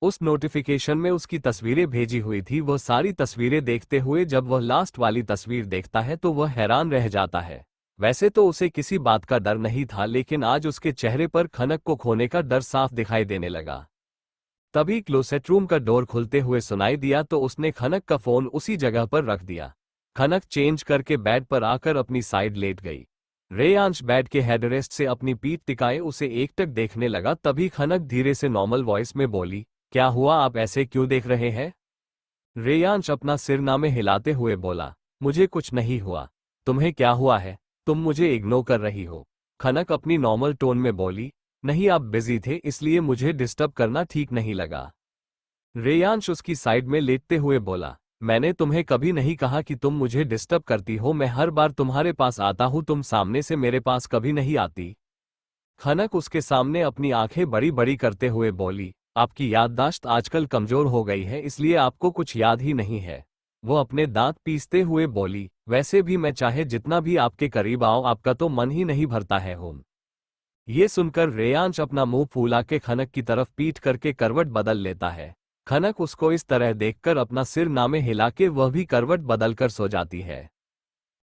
उस नोटिफिकेशन में उसकी तस्वीरें भेजी हुई थी। वह सारी तस्वीरें देखते हुए जब वह लास्ट वाली तस्वीर देखता है तो वह हैरान रह जाता है। वैसे तो उसे किसी बात का डर नहीं था, लेकिन आज उसके चेहरे पर खनक को खोने का डर साफ दिखाई देने लगा। तभी क्लोसेट रूम का डोर खुलते हुए सुनाई दिया तो उसने खनक का फोन उसी जगह पर रख दिया। खनक चेंज करके बेड पर आकर अपनी साइड लेट गई। रेयांश बेड के हेडरेस्ट से अपनी पीठ टिकाए उसे एकटक देखने लगा। तभी खनक धीरे से नॉर्मल वॉइस में बोली, क्या हुआ, आप ऐसे क्यों देख रहे हैं? रेयांश अपना सिरनामे हिलाते हुए बोला, मुझे कुछ नहीं हुआ। तुम्हें क्या हुआ है? तुम मुझे इग्नोर कर रही हो। खनक अपनी नॉर्मल टोन में बोली, नहीं आप बिजी थे इसलिए मुझे डिस्टर्ब करना ठीक नहीं लगा। रेयांश उसकी साइड में लेटते हुए बोला, मैंने तुम्हें कभी नहीं कहा कि तुम मुझे डिस्टर्ब करती हो। मैं हर बार तुम्हारे पास आता हूं, तुम सामने से मेरे पास कभी नहीं आती। खनक उसके सामने अपनी आंखें बड़ी बड़ी करते हुए बोली, आपकी याददाश्त आजकल कमजोर हो गई है इसलिए आपको कुछ याद ही नहीं है। वो अपने दांत पीसते हुए बोली, वैसे भी मैं चाहे जितना भी आपके करीब आऊं आपका तो मन ही नहीं भरता है होम। ये सुनकर रेयांश अपना मुंह फूला के खनक की तरफ पीठ करके करवट बदल लेता है। खनक उसको इस तरह देखकर अपना सिर नामे हिला के वह भी करवट बदलकर सो जाती है।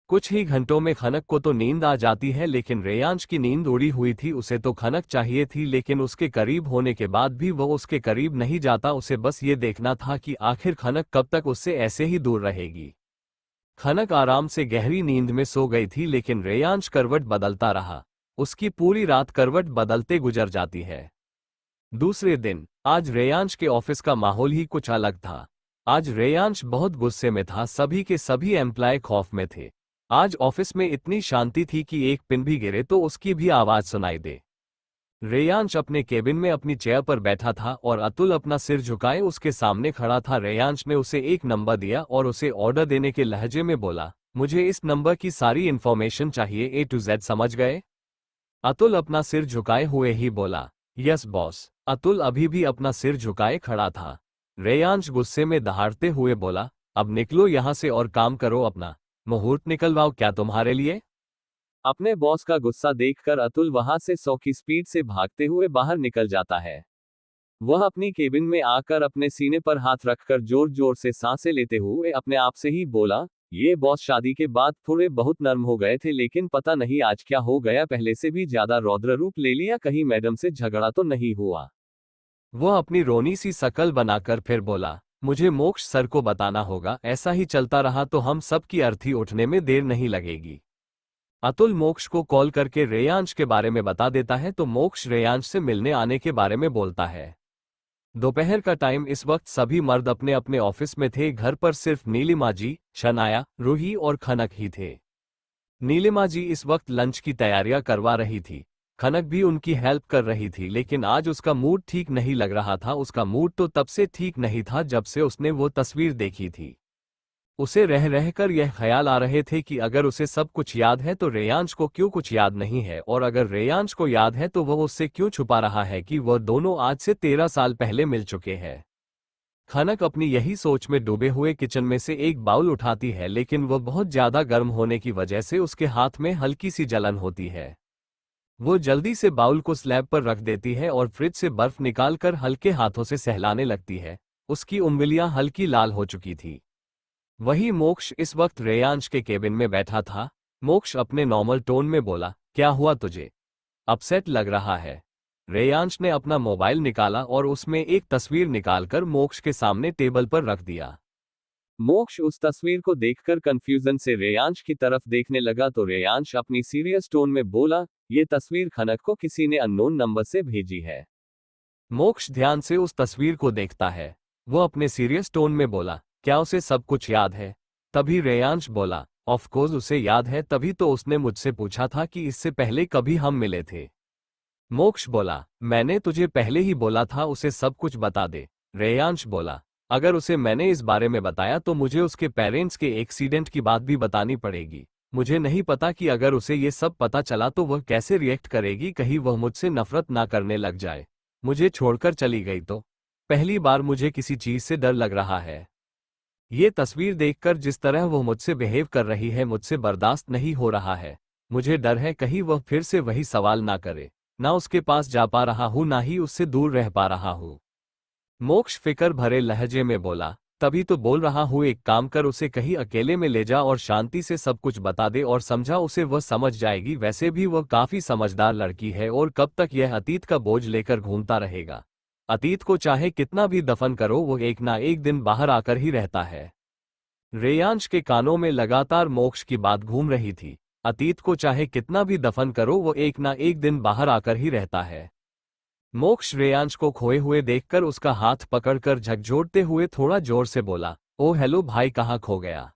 कुछ ही घंटों में खनक को तो नींद आ जाती है, लेकिन रेयांश की नींद उड़ी हुई थी। उसे तो खनक चाहिए थी, लेकिन उसके करीब होने के बाद भी वो उसके करीब नहीं जाता। उसे बस ये देखना था कि आखिर खनक कब तक उससे ऐसे ही दूर रहेगी। खनक आराम से गहरी नींद में सो गई थी, लेकिन रेयांश करवट बदलता रहा। उसकी पूरी रात करवट बदलते गुजर जाती है। दूसरे दिन आज रेयांश के ऑफिस का माहौल ही कुछ अलग था। आज रेयांश बहुत गुस्से में था, सभी के सभी एम्प्लॉय खौफ में थे। आज ऑफिस में इतनी शांति थी कि एक पिन भी गिरे तो उसकी भी आवाज सुनाई दे। रेयांश अपने केबिन में अपनी चेयर पर बैठा था और अतुल अपना सिर झुकाए उसके सामने खड़ा था। रेयांश ने उसे एक नंबर दिया और उसे ऑर्डर देने के लहजे में बोला, मुझे इस नंबर की सारी इंफॉर्मेशन चाहिए, A to Z, समझ गए? अतुल अपना सिर झुकाए हुए ही बोला, यस बॉस। अतुल अभी भी अपना सिर झुकाए खड़ा था। रेयांश गुस्से में दहाड़ते हुए बोला, अब निकलो यहां से और काम करो अपना। मुहूर्त निकलवाओ क्या तुम्हारे लिए? अपने बॉस का गुस्सा देखकर अतुल वहां से 100 की स्पीड से भागते हुए बाहर निकल जाता है। वह अपनी केबिन में आकर अपने सीने पर हाथ रखकर जोर जोर से सांसें लेते हुए अपने आप से ही बोला, ये बॉस शादी के बाद थोड़े बहुत नर्म हो गए थे, लेकिन पता नहीं आज क्या हो गया, पहले से भी ज्यादा रौद्र रूप ले लिया, कहीं मैडम से झगड़ा तो नहीं हुआ? वह अपनी रोनी सी शकल बनाकर फिर बोला, मुझे मोक्ष सर को बताना होगा, ऐसा ही चलता रहा तो हम सब की अर्थी उठने में देर नहीं लगेगी। अतुल मोक्ष को कॉल करके रेयांश के बारे में बता देता है तो मोक्ष रेयांश से मिलने आने के बारे में बोलता है। दोपहर का टाइम, इस वक्त सभी मर्द अपने अपने ऑफिस में थे। घर पर सिर्फ नीलिमा जी, शनाया, रूही और खनक ही थे। नीलिमा जी इस वक्त लंच की तैयारियां करवा रही थी। खनक भी उनकी हेल्प कर रही थी, लेकिन आज उसका मूड ठीक नहीं लग रहा था। उसका मूड तो तब से ठीक नहीं था जब से उसने वो तस्वीर देखी थी। उसे रह रहकर यह ख्याल आ रहे थे कि अगर उसे सब कुछ याद है तो रेयांश को क्यों कुछ याद नहीं है, और अगर रेयांश को याद है तो वह उससे क्यों छुपा रहा है कि वह दोनों आज से 13 साल पहले मिल चुके हैं। खनक अपनी यही सोच में डूबे हुए किचन में से एक बाउल उठाती है, लेकिन वह बहुत ज्यादा गर्म होने की वजह से उसके हाथ में हल्की सी जलन होती है। वो जल्दी से बाउल को स्लैब पर रख देती है और फ्रिज से बर्फ निकालकर हल्के हाथों से सहलाने लगती है। उसकी उंगलियां हल्की लाल हो चुकी थी। वही मोक्ष इस वक्त रेयांश के केबिन में बैठा था। मोक्ष अपने नॉर्मल टोन में बोला, क्या हुआ तुझे? अपसेट लग रहा है। रेयांश ने अपना मोबाइल निकाला और उसमें एक तस्वीर निकालकर मोक्ष के सामने टेबल पर रख दिया। मोक्ष उस तस्वीर को देखकर कंफ्यूजन से रेयांश की तरफ देखने लगा तो रेयांश अपनी सीरियस टोन में बोला, ये तस्वीर खनक को किसी ने अननोन नंबर से भेजी है। मोक्ष ध्यान से उस तस्वीर को देखता है। वो अपने सीरियस टोन में बोला, क्या उसे सब कुछ याद है? तभी रेयांश बोला, ऑफ कोर्स उसे याद है, तभी तो उसने मुझसे पूछा था कि इससे पहले कभी हम मिले थे। मोक्ष बोला, मैंने तुझे पहले ही बोला था उसे सब कुछ बता दे। रेयांश बोला, अगर उसे मैंने इस बारे में बताया तो मुझे उसके पेरेंट्स के एक्सीडेंट की बात भी बतानी पड़ेगी। मुझे नहीं पता कि अगर उसे ये सब पता चला तो वह कैसे रिएक्ट करेगी, कहीं वह मुझसे नफरत ना करने लग जाए। मुझे छोड़कर चली गई तो। पहली बार मुझे किसी चीज से डर लग रहा है। ये तस्वीर देखकर जिस तरह वह मुझसे बिहेव कर रही है, मुझसे बर्दाश्त नहीं हो रहा है। मुझे डर है कहीं वह फिर से वही सवाल ना करे। ना उसके पास जा पा रहा हूं, ना ही उससे दूर रह पा रहा हूं। मोक्ष फिकर भरे लहजे में बोला, तभी तो बोल रहा हूं, एक काम कर, उसे कहीं अकेले में ले जा और शांति से सब कुछ बता दे और समझा उसे, वह समझ जाएगी। वैसे भी वह काफी समझदार लड़की है और कब तक यह अतीत का बोझ लेकर घूमता रहेगा। अतीत को चाहे कितना भी दफन करो, वो एक ना एक दिन बाहर आकर ही रहता है। रेयांश के कानों में लगातार मोक्ष की बात घूम रही थी। अतीत को चाहे कितना भी दफन करो, वो एक ना एक दिन बाहर आकर ही रहता है। मोक्ष रेयांश को खोए हुए देखकर उसका हाथ पकड़कर झकझोरते हुए थोड़ा जोर से बोला, ओ हेलो भाई, कहाँ खो गया?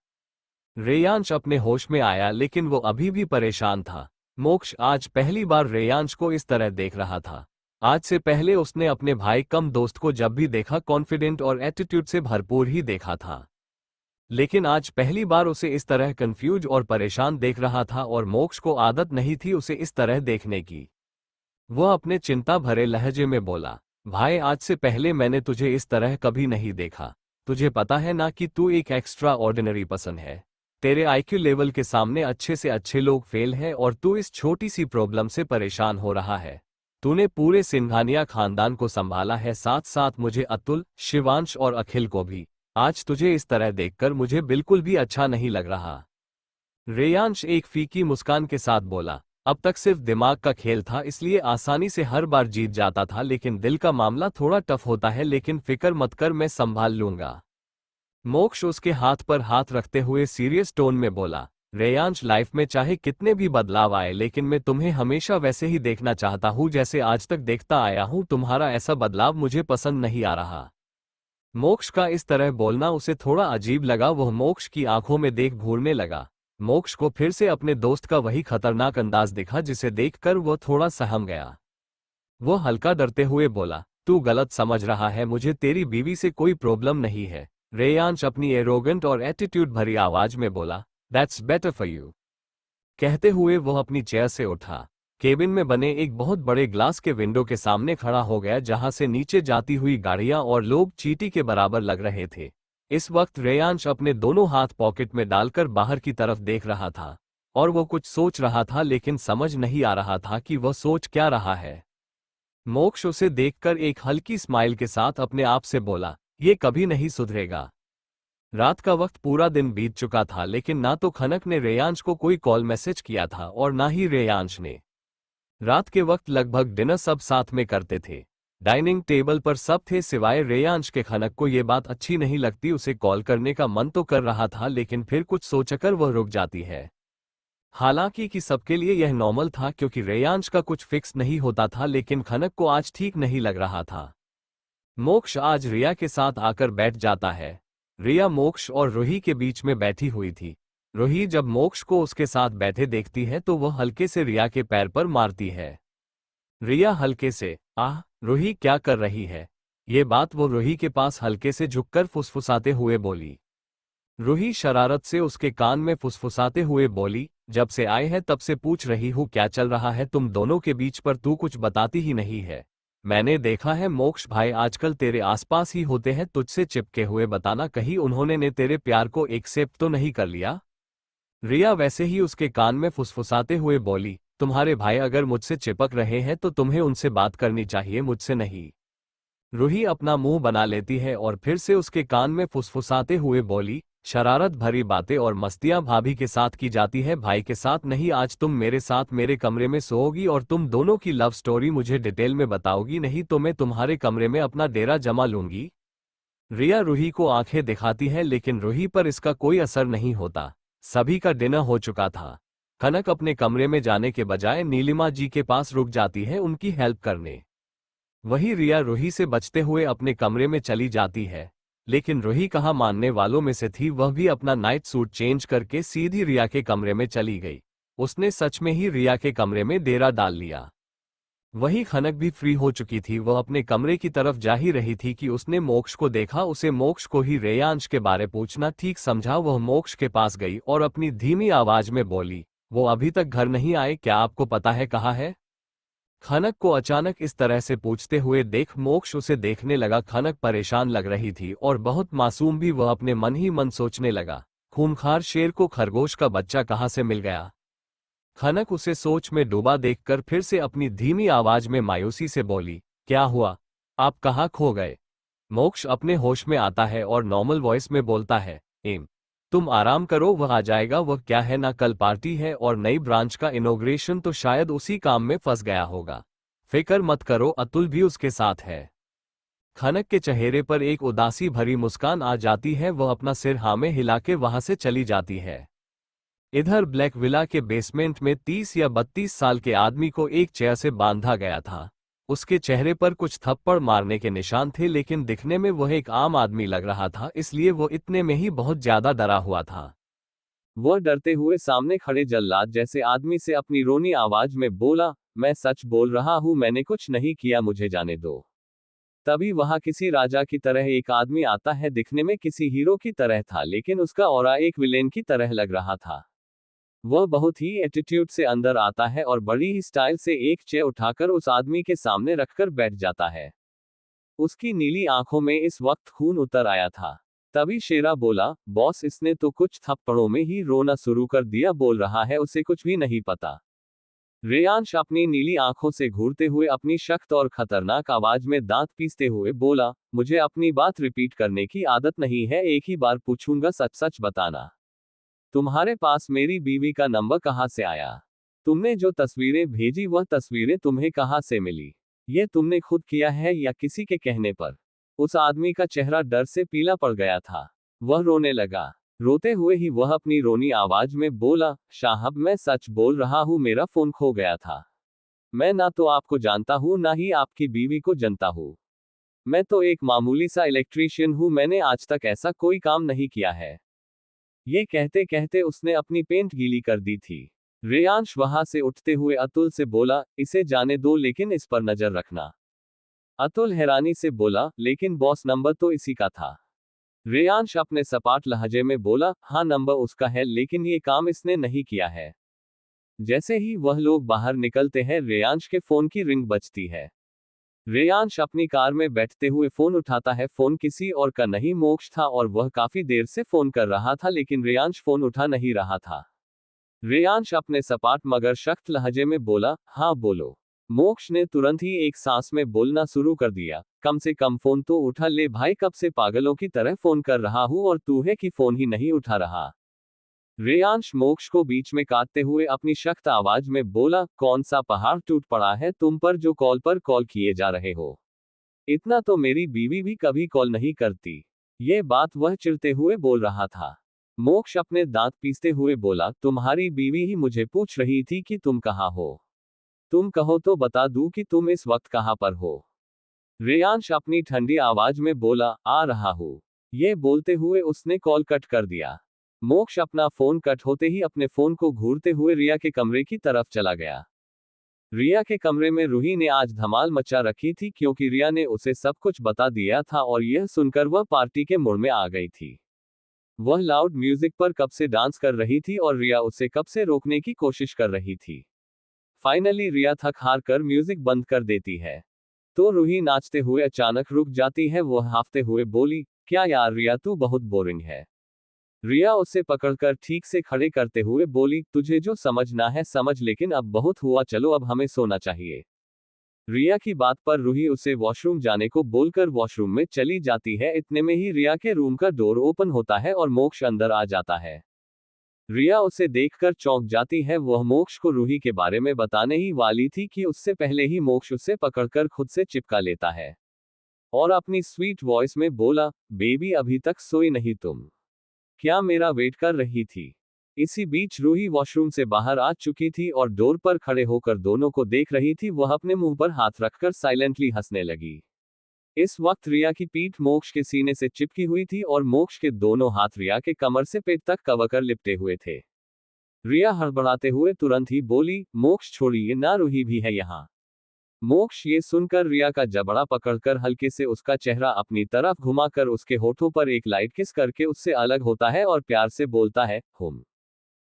रेयांश अपने होश में आया, लेकिन वो अभी भी परेशान था। मोक्ष आज पहली बार रेयांश को इस तरह देख रहा था। आज से पहले उसने अपने भाई कम दोस्त को जब भी देखा कॉन्फिडेंट और एटीट्यूड से भरपूर ही देखा था, लेकिन आज पहली बार उसे इस तरह कंफ्यूज और परेशान देख रहा था और मोक्ष को आदत नहीं थी उसे इस तरह देखने की। वह अपने चिंता भरे लहजे में बोला, भाई आज से पहले मैंने तुझे इस तरह कभी नहीं देखा। तुझे पता है ना कि तू एक एक्स्ट्रा ऑर्डिनरी पर्सन है। तेरे आईक्यू लेवल के सामने अच्छे से अच्छे लोग फेल हैं और तू इस छोटी सी प्रॉब्लम से परेशान हो रहा है। तूने पूरे सिंघानिया खानदान को संभाला है, साथ साथ मुझे, अतुल, शिवांश और अखिल को भी। आज तुझे इस तरह देखकर मुझे बिल्कुल भी अच्छा नहीं लग रहा। रेयांश एक फीकी मुस्कान के साथ बोला, अब तक सिर्फ दिमाग का खेल था, इसलिए आसानी से हर बार जीत जाता था, लेकिन दिल का मामला थोड़ा टफ होता है। लेकिन फिक्र मत कर, मैं संभाल लूंगा। मोक्ष उसके हाथ पर हाथ रखते हुए सीरियस टोन में बोला, रेयांश, लाइफ में चाहे कितने भी बदलाव आए लेकिन मैं तुम्हें हमेशा वैसे ही देखना चाहता हूँ जैसे आज तक देखता आया हूँ। तुम्हारा ऐसा बदलाव मुझे पसंद नहीं आ रहा। मोक्ष का इस तरह बोलना उसे थोड़ा अजीब लगा। वह मोक्ष की आंखों में देख घूरने लगा। मोक्ष को फिर से अपने दोस्त का वही खतरनाक अंदाज दिखा जिसे देखकर वह थोड़ा सहम गया। वह हल्का डरते हुए बोला, तू गलत समझ रहा है, मुझे तेरी बीवी से कोई प्रॉब्लम नहीं है। रेयांश अपनी एरोगेंट और एटीट्यूड भरी आवाज में बोला, दैट्स बेटर फॉर यू। कहते हुए वह अपनी चेयर से उठा। केबिन में बने एक बहुत बड़े ग्लास के विंडो के सामने खड़ा हो गया जहां से नीचे जाती हुई गाड़ियां और लोग चींटी के बराबर लग रहे थे। इस वक्त रेयांश अपने दोनों हाथ पॉकेट में डालकर बाहर की तरफ देख रहा था और वो कुछ सोच रहा था लेकिन समझ नहीं आ रहा था कि वह सोच क्या रहा है। मोक्ष उसे देखकर एक हल्की स्माइल के साथ अपने आप से बोला, ये कभी नहीं सुधरेगा। रात का वक्त पूरा दिन बीत चुका था लेकिन ना तो खनक ने रेयांश को कोई कॉल मैसेज किया था और ना ही रेयांश ने। रात के वक्त लगभग डिनर सब साथ में करते थे। डाइनिंग टेबल पर सब थे सिवाय रेयांश के। खनक को ये बात अच्छी नहीं लगती। उसे कॉल करने का मन तो कर रहा था लेकिन फिर कुछ सोचकर वह रुक जाती है। हालांकि कि सबके लिए यह नॉर्मल था क्योंकि रेयांश का कुछ फिक्स नहीं होता था, लेकिन खनक को आज ठीक नहीं लग रहा था। मोक्ष आज रिया के साथ आकर बैठ जाता है। रिया मोक्ष और रूही के बीच में बैठी हुई थी। रूही जब मोक्ष को उसके साथ बैठे देखती है तो वह हल्के से रिया के पैर पर मारती है। रिया हल्के से, आह रूही क्या कर रही है? ये बात वो रूही के पास हल्के से झुककर फुसफुसाते हुए बोली। रूही शरारत से उसके कान में फुसफुसाते हुए बोली, जब से आए हैं तब से पूछ रही हूँ क्या चल रहा है तुम दोनों के बीच, पर तू कुछ बताती ही नहीं है। मैंने देखा है मोक्ष भाई आजकल तेरे आसपास ही होते हैं तुझसे चिपके हुए, बताना कहीं उन्होंने ने तेरे प्यार को एक्सेप्ट तो नहीं कर लिया? रिया वैसे ही उसके कान में फुसफुसाते हुए बोली, तुम्हारे भाई अगर मुझसे चिपक रहे हैं तो तुम्हें उनसे बात करनी चाहिए, मुझसे नहीं। रूही अपना मुंह बना लेती है और फिर से उसके कान में फुसफुसाते हुए बोली, शरारत भरी बातें और मस्तियां भाभी के साथ की जाती है, भाई के साथ नहीं। आज तुम मेरे साथ मेरे कमरे में सोओगी और तुम दोनों की लव स्टोरी मुझे डिटेल में बताओगी, नहीं तो मैं तुम्हारे कमरे में अपना डेरा जमा लूंगी। रिया रूही को आंखें दिखाती है लेकिन रूही पर इसका कोई असर नहीं होता। सभी का डिनर हो चुका था। कनक अपने कमरे में जाने के बजाय नीलिमा जी के पास रुक जाती है उनकी हेल्प करने। वही रिया रूही से बचते हुए अपने कमरे में चली जाती है, लेकिन रूही कहाँ मानने वालों में से थी। वह भी अपना नाइट सूट चेंज करके सीधी रिया के कमरे में चली गई। उसने सच में ही रिया के कमरे में डेरा डाल लिया। वही खनक भी फ्री हो चुकी थी। वह अपने कमरे की तरफ जा ही रही थी कि उसने मोक्ष को देखा। उसे मोक्ष को ही रेयांश के बारे पूछना ठीक समझा। वह मोक्ष के पास गई और अपनी धीमी आवाज में बोली, वो अभी तक घर नहीं आए, क्या आपको पता है कहाँ है? खनक को अचानक इस तरह से पूछते हुए देख मोक्ष उसे देखने लगा। खनक परेशान लग रही थी और बहुत मासूम भी। वह अपने मन ही मन सोचने लगा, खूंखार शेर को खरगोश का बच्चा कहाँ से मिल गया? खनक उसे सोच में डूबा देखकर फिर से अपनी धीमी आवाज में मायूसी से बोली, क्या हुआ? आप कहाँ खो गए? मोक्ष अपने होश में आता है और नॉर्मल वॉइस में बोलता है, तुम आराम करो, वह आ जाएगा। वह क्या है ना, कल पार्टी है और नई ब्रांच का इनॉग्रेशन, तो शायद उसी काम में फंस गया होगा। फिक्र मत करो, अतुल भी उसके साथ है। खनक के चेहरे पर एक उदासी भरी मुस्कान आ जाती है। वह अपना सिर हाँ में हिला के वहां से चली जाती है। इधर ब्लैक विला के बेसमेंट में 30 या 32 साल के आदमी को एक चेयर से बांधा गया था। उसके चेहरे पर कुछ थप्पड़ मारने के निशान थे, लेकिन दिखने में वह एक आम आदमी लग रहा था, इसलिए वो इतने में ही बहुत ज्यादा डरा हुआ था। वह डरते हुए सामने खड़े जल्लाद जैसे आदमी से अपनी रोनी आवाज में बोला, मैं सच बोल रहा हूं, मैंने कुछ नहीं किया, मुझे जाने दो। तभी वहां किसी राजा की तरह एक आदमी आता है। दिखने में किसी हीरो की तरह था, लेकिन उसका ऑरा एक विलेन की तरह लग रहा था। वह बहुत ही एटीट्यूड से अंदर आता है और बड़ी ही स्टाइल से एक चेयर उठाकर उस आदमी के सामने रखकर बैठ जाता है। उसकी नीली आंखों में इस वक्त खून उतर आया था। तभी शेरा बोला, बॉस इसने तो कुछ थप्पड़ों में ही रोना शुरू कर दिया, बोल रहा है उसे कुछ भी नहीं पता। रेयांश अपनी नीली आंखों से घूरते हुए अपनी सख्त और खतरनाक आवाज में दांत पीसते हुए बोला, मुझे अपनी बात रिपीट करने की आदत नहीं है, एक ही बार पूछूंगा, सच सच बताना। तुम्हारे पास मेरी बीवी का नंबर कहाँ से आया? तुमने जो तस्वीरें भेजी वह तस्वीरें तुम्हें कहाँ से मिली? ये तुमने खुद किया है या किसी के कहने पर? उस आदमी का चेहरा डर से पीला पड़ गया था। वह रोने लगा। रोते हुए ही वह अपनी रोनी आवाज में बोला, साहब मैं सच बोल रहा हूँ, मेरा फोन खो गया था। मैं ना तो आपको जानता हूँ ना ही आपकी बीवी को जानता हूँ। मैं तो एक मामूली सा इलेक्ट्रीशियन हूँ, मैंने आज तक ऐसा कोई काम नहीं किया है। ये कहते कहते उसने अपनी पेंट गीली कर दी थी। रेयांश वहां से उठते हुए अतुल से बोला, इसे जाने दो लेकिन इस पर नजर रखना। अतुल हैरानी से बोला, लेकिन बॉस नंबर तो इसी का था। रेयांश अपने सपाट लहजे में बोला, हाँ नंबर उसका है लेकिन ये काम इसने नहीं किया है। जैसे ही वह लोग बाहर निकलते हैं रेयांश के फोन की रिंग बजती है। रेयांश अपनी कार में बैठते हुए फोन उठाता है। फोन किसी और का नहीं मोक्ष था और वह काफी देर से फोन कर रहा था लेकिन रेयांश फोन उठा नहीं रहा था। रेयांश अपने सपाट मगर सख्त लहजे में बोला, हाँ बोलो। मोक्ष ने तुरंत ही एक सांस में बोलना शुरू कर दिया, कम से कम फोन तो उठा ले भाई, कब से पागलों की तरह फोन कर रहा हूँ और तू है कि फोन ही नहीं उठा रहा। रेयांश मोक्ष को बीच में काटते हुए अपनी सख्त आवाज में बोला, कौन सा पहाड़ टूट पड़ा है तुम पर जो कॉल पर कॉल किए जा रहे हो। इतना तो मेरी बीवी भी कभी कॉल नहीं करती। ये बात वह चिढ़ते हुए बोल रहा था। मोक्ष अपने दांत पीसते हुए बोला, तुम्हारी बीवी ही मुझे पूछ रही थी कि तुम कहाँ हो। तुम कहो तो बता दूं कि तुम इस वक्त कहाँ पर हो। रेयांश अपनी ठंडी आवाज में बोला, आ रहा हूँ। ये बोलते हुए उसने कॉल कट कर दिया। मोक्ष अपना फोन कट होते ही अपने फोन को घूरते हुए रिया के कमरे की तरफ चला गया। रिया के कमरे में रूही ने आज धमाल मचा रखी थी क्योंकि रिया ने उसे सब कुछ बता दिया था और यह सुनकर वह पार्टी के मूड में आ गई थी। वह लाउड म्यूजिक पर कब से डांस कर रही थी और रिया उसे कब से रोकने की कोशिश कर रही थी। फाइनली रिया थक हार कर म्यूजिक बंद कर देती है तो रूही नाचते हुए अचानक रुक जाती है। वह हाफते हुए बोली, क्या यार रिया तू बहुत बोरिंग है। रिया उसे पकड़कर ठीक से खड़े करते हुए बोली, तुझे जो समझना है समझ, लेकिन अब बहुत हुआ, चलो अब हमें सोना चाहिए। रिया की बात पर रूही उसे वॉशरूम जाने को बोलकर वॉशरूम में चली जाती है। इतने में ही रिया के रूम का डोर ओपन होता है और मोक्ष अंदर आ जाता है। रिया उसे देखकर चौंक जाती है। वह मोक्ष को रूही के बारे में बताने ही वाली थी कि उससे पहले ही मोक्ष उसे पकड़कर खुद से चिपका लेता है और अपनी स्वीट वॉइस में बोला, बेबी अभी तक सोई नहीं तुम? क्या मेरा वेट कर रही थी? इसी बीच रूही वॉशरूम से बाहर आ चुकी थी और डोर पर खड़े होकर दोनों को देख रही थी। वह अपने मुंह पर हाथ रखकर साइलेंटली हंसने लगी। इस वक्त रिया की पीठ मोक्ष के सीने से चिपकी हुई थी और मोक्ष के दोनों हाथ रिया के कमर से पेट तक कवर कर लिपटे हुए थे। रिया हड़बड़ाते हुए तुरंत ही बोली, मोक्ष छोड़िए ना, रूही भी है यहाँ। मोक्ष ये सुनकर रिया का जबड़ा पकड़कर हल्के से उसका चेहरा अपनी तरफ घुमाकर उसके होठों पर एक लाइट किस करके उससे अलग होता है और प्यार से बोलता है,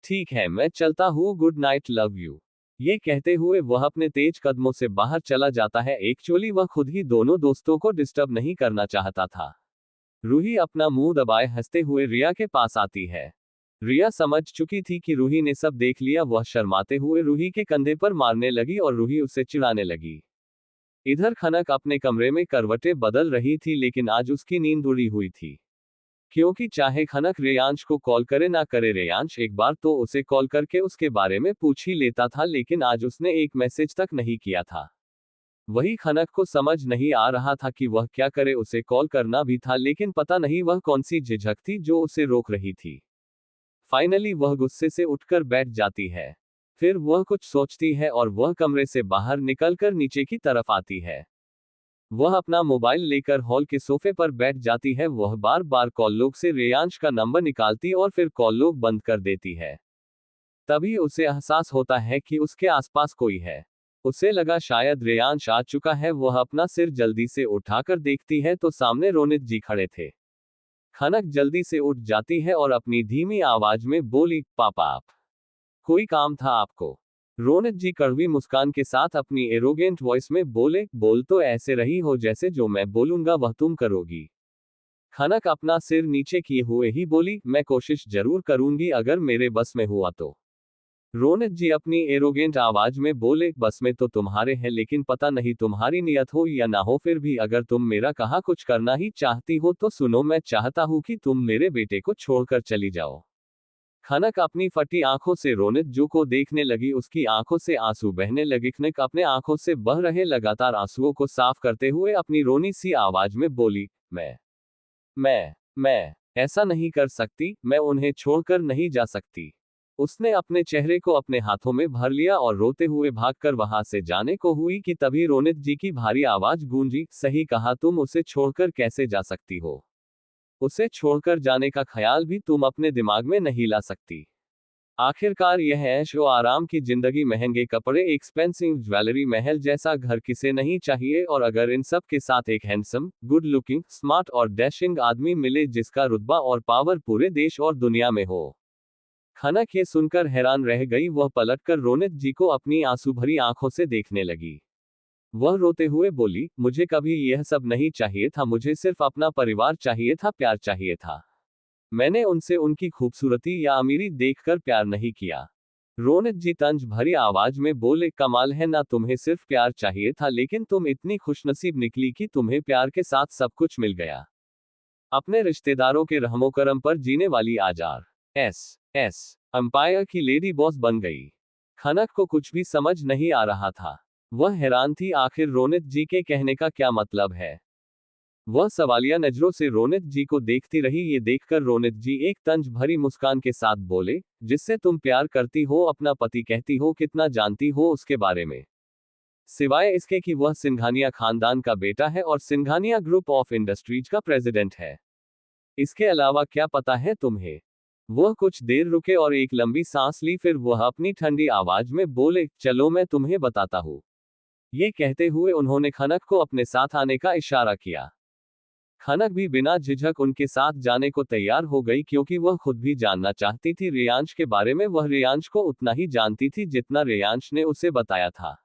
ठीक है मैं चलता हूँ, गुड नाइट, लव यू। ये कहते हुए वह अपने तेज कदमों से बाहर चला जाता है। एक्चुअली वह खुद ही दोनों दोस्तों को डिस्टर्ब नहीं करना चाहता था। रूही अपना मुंह दबाए हंसते हुए रिया के पास आती है। रिया समझ चुकी थी कि रूही ने सब देख लिया। वह शर्माते हुए रूही के कंधे पर मारने लगी और रूही उसे चिढ़ाने लगी। इधर खनक अपने कमरे में करवटें बदल रही थी लेकिन आज उसकी नींद उड़ी हुई थी क्योंकि चाहे खनक रेयांश को कॉल करे ना करे, रेयांश एक बार तो उसे कॉल करके उसके बारे में पूछ ही लेता था, लेकिन आज उसने एक मैसेज तक नहीं किया था। वही खनक को समझ नहीं आ रहा था कि वह क्या करे। उसे कॉल करना भी था लेकिन पता नहीं वह कौन सी झिझक थी जो उसे रोक रही थी। फाइनली वह गुस्से से उठकर बैठ जाती है। फिर वह कुछ सोचती है और वह कमरे से बाहर निकलकर नीचे की तरफ आती है। वह अपना मोबाइल लेकर हॉल के सोफे पर बैठ जाती है। वह बार बार कॉल लॉग से रेयांश का नंबर निकालती और फिर कॉल लॉग बंद कर देती है। तभी उसे एहसास होता है कि उसके आसपास कोई है। उसे लगा शायद रेयांश आ चुका है। वह अपना सिर जल्दी से उठाकर देखती है तो सामने रोनित जी खड़े थे। खनक जल्दी से उठ जाती है और अपनी धीमी आवाज में बोली, पापा आप, कोई काम था आपको? रोनित जी कड़वी मुस्कान के साथ अपनी एरोगेंट वॉइस में बोले, बोल तो ऐसे रही हो जैसे जो मैं बोलूंगा वह तुम करोगी। खनक अपना सिर नीचे किए हुए ही बोली, मैं कोशिश जरूर करूंगी अगर मेरे बस में हुआ तो। रोनित जी अपनी एरोगेंट आवाज में बोले, बस में तो तुम्हारे है लेकिन पता नहीं तुम्हारी नियत हो या ना हो, फिर भी अगर तुम मेरा कहा कुछ करना ही चाहती हो तो सुनो, मैं चाहता हूं कि तुम मेरे बेटे को छोड़कर चली जाओ। खनक अपनी फटी आंखों से रोनित जो को देखने लगी। उसकी आंखों से आंसू बहने लगे। खनक अपने आंखों से बह रहे लगातार आंसुओं को साफ करते हुए अपनी रोनी सी आवाज में बोली, मैं ऐसा नहीं कर सकती, मैं उन्हें छोड़कर नहीं जा सकती। उसने अपने चेहरे को अपने हाथों में भर लिया और रोते हुए भागकर वहां से जाने को हुई कि तभी रोनित जी की भारी आवाज गूंजी, सही कहा, तुम उसे छोड़कर कैसे जा सकती हो? उसे छोड़कर जाने का ख्याल भी तुम अपने दिमाग में नहीं ला सकती। आखिरकार यह ऐश और आराम की जिंदगी, महंगे कपड़े, एक्सपेंसिव ज्वेलरी, महल जैसा घर किसे नहीं चाहिए? और अगर इन सब के साथ एक हैंडसम, गुड लुकिंग, स्मार्ट और डैशिंग आदमी मिले जिसका रुतबा और पावर पूरे देश और दुनिया में हो। खनक ये सुनकर हैरान रह गई। वह पलटकर रोनित जी को अपनी आंसू भरी आंखों से देखने लगी। वह रोते हुए बोली, मुझे कभी यह सब नहीं चाहिए था, मुझे सिर्फ अपना परिवार चाहिए था, प्यार चाहिए था। मैंने उनसे उनकी खूबसूरती या अमीरी देखकर प्यार नहीं किया। रोनित जी तंज भरी आवाज में बोले, कमाल है ना, तुम्हें सिर्फ प्यार चाहिए था, लेकिन तुम इतनी खुशनसीब निकली कि तुम्हें प्यार के साथ सब कुछ मिल गया। अपने रिश्तेदारों के रहमोकरम पर जीने वाली आजार एस अंपायर की लेडी बॉस बन गई। खनक को कुछ भी समझ नहीं आ रहा था। वह हैरान थी, आखिर रोनित जी के कहने का क्या मतलब है? वह सवालिया नजरों से रोनित जी को देखती रही। ये देखकर रोनित जी एक तंज भरी मुस्कान के साथ बोले, जिससे तुम प्यार करती हो, अपना पति कहती हो, कितना जानती हो उसके बारे में? सिवाय इसके कि वह सिंघानिया खानदान का बेटा है और सिंघानिया ग्रुप ऑफ इंडस्ट्रीज का प्रेसिडेंट है। इसके अलावा क्या पता है तुम्हें? वह कुछ देर रुके और एक लंबी सांस ली, फिर वह अपनी ठंडी आवाज में बोले, चलो मैं तुम्हें बताता हूँ। ये कहते हुए उन्होंने खनक को अपने साथ आने का इशारा किया। खनक भी बिना झिझक उनके साथ जाने को तैयार हो गई, क्योंकि वह खुद भी जानना चाहती थी रेयांश के बारे में। वह रेयांश को उतना ही जानती थी जितना रेयांश ने उसे बताया था।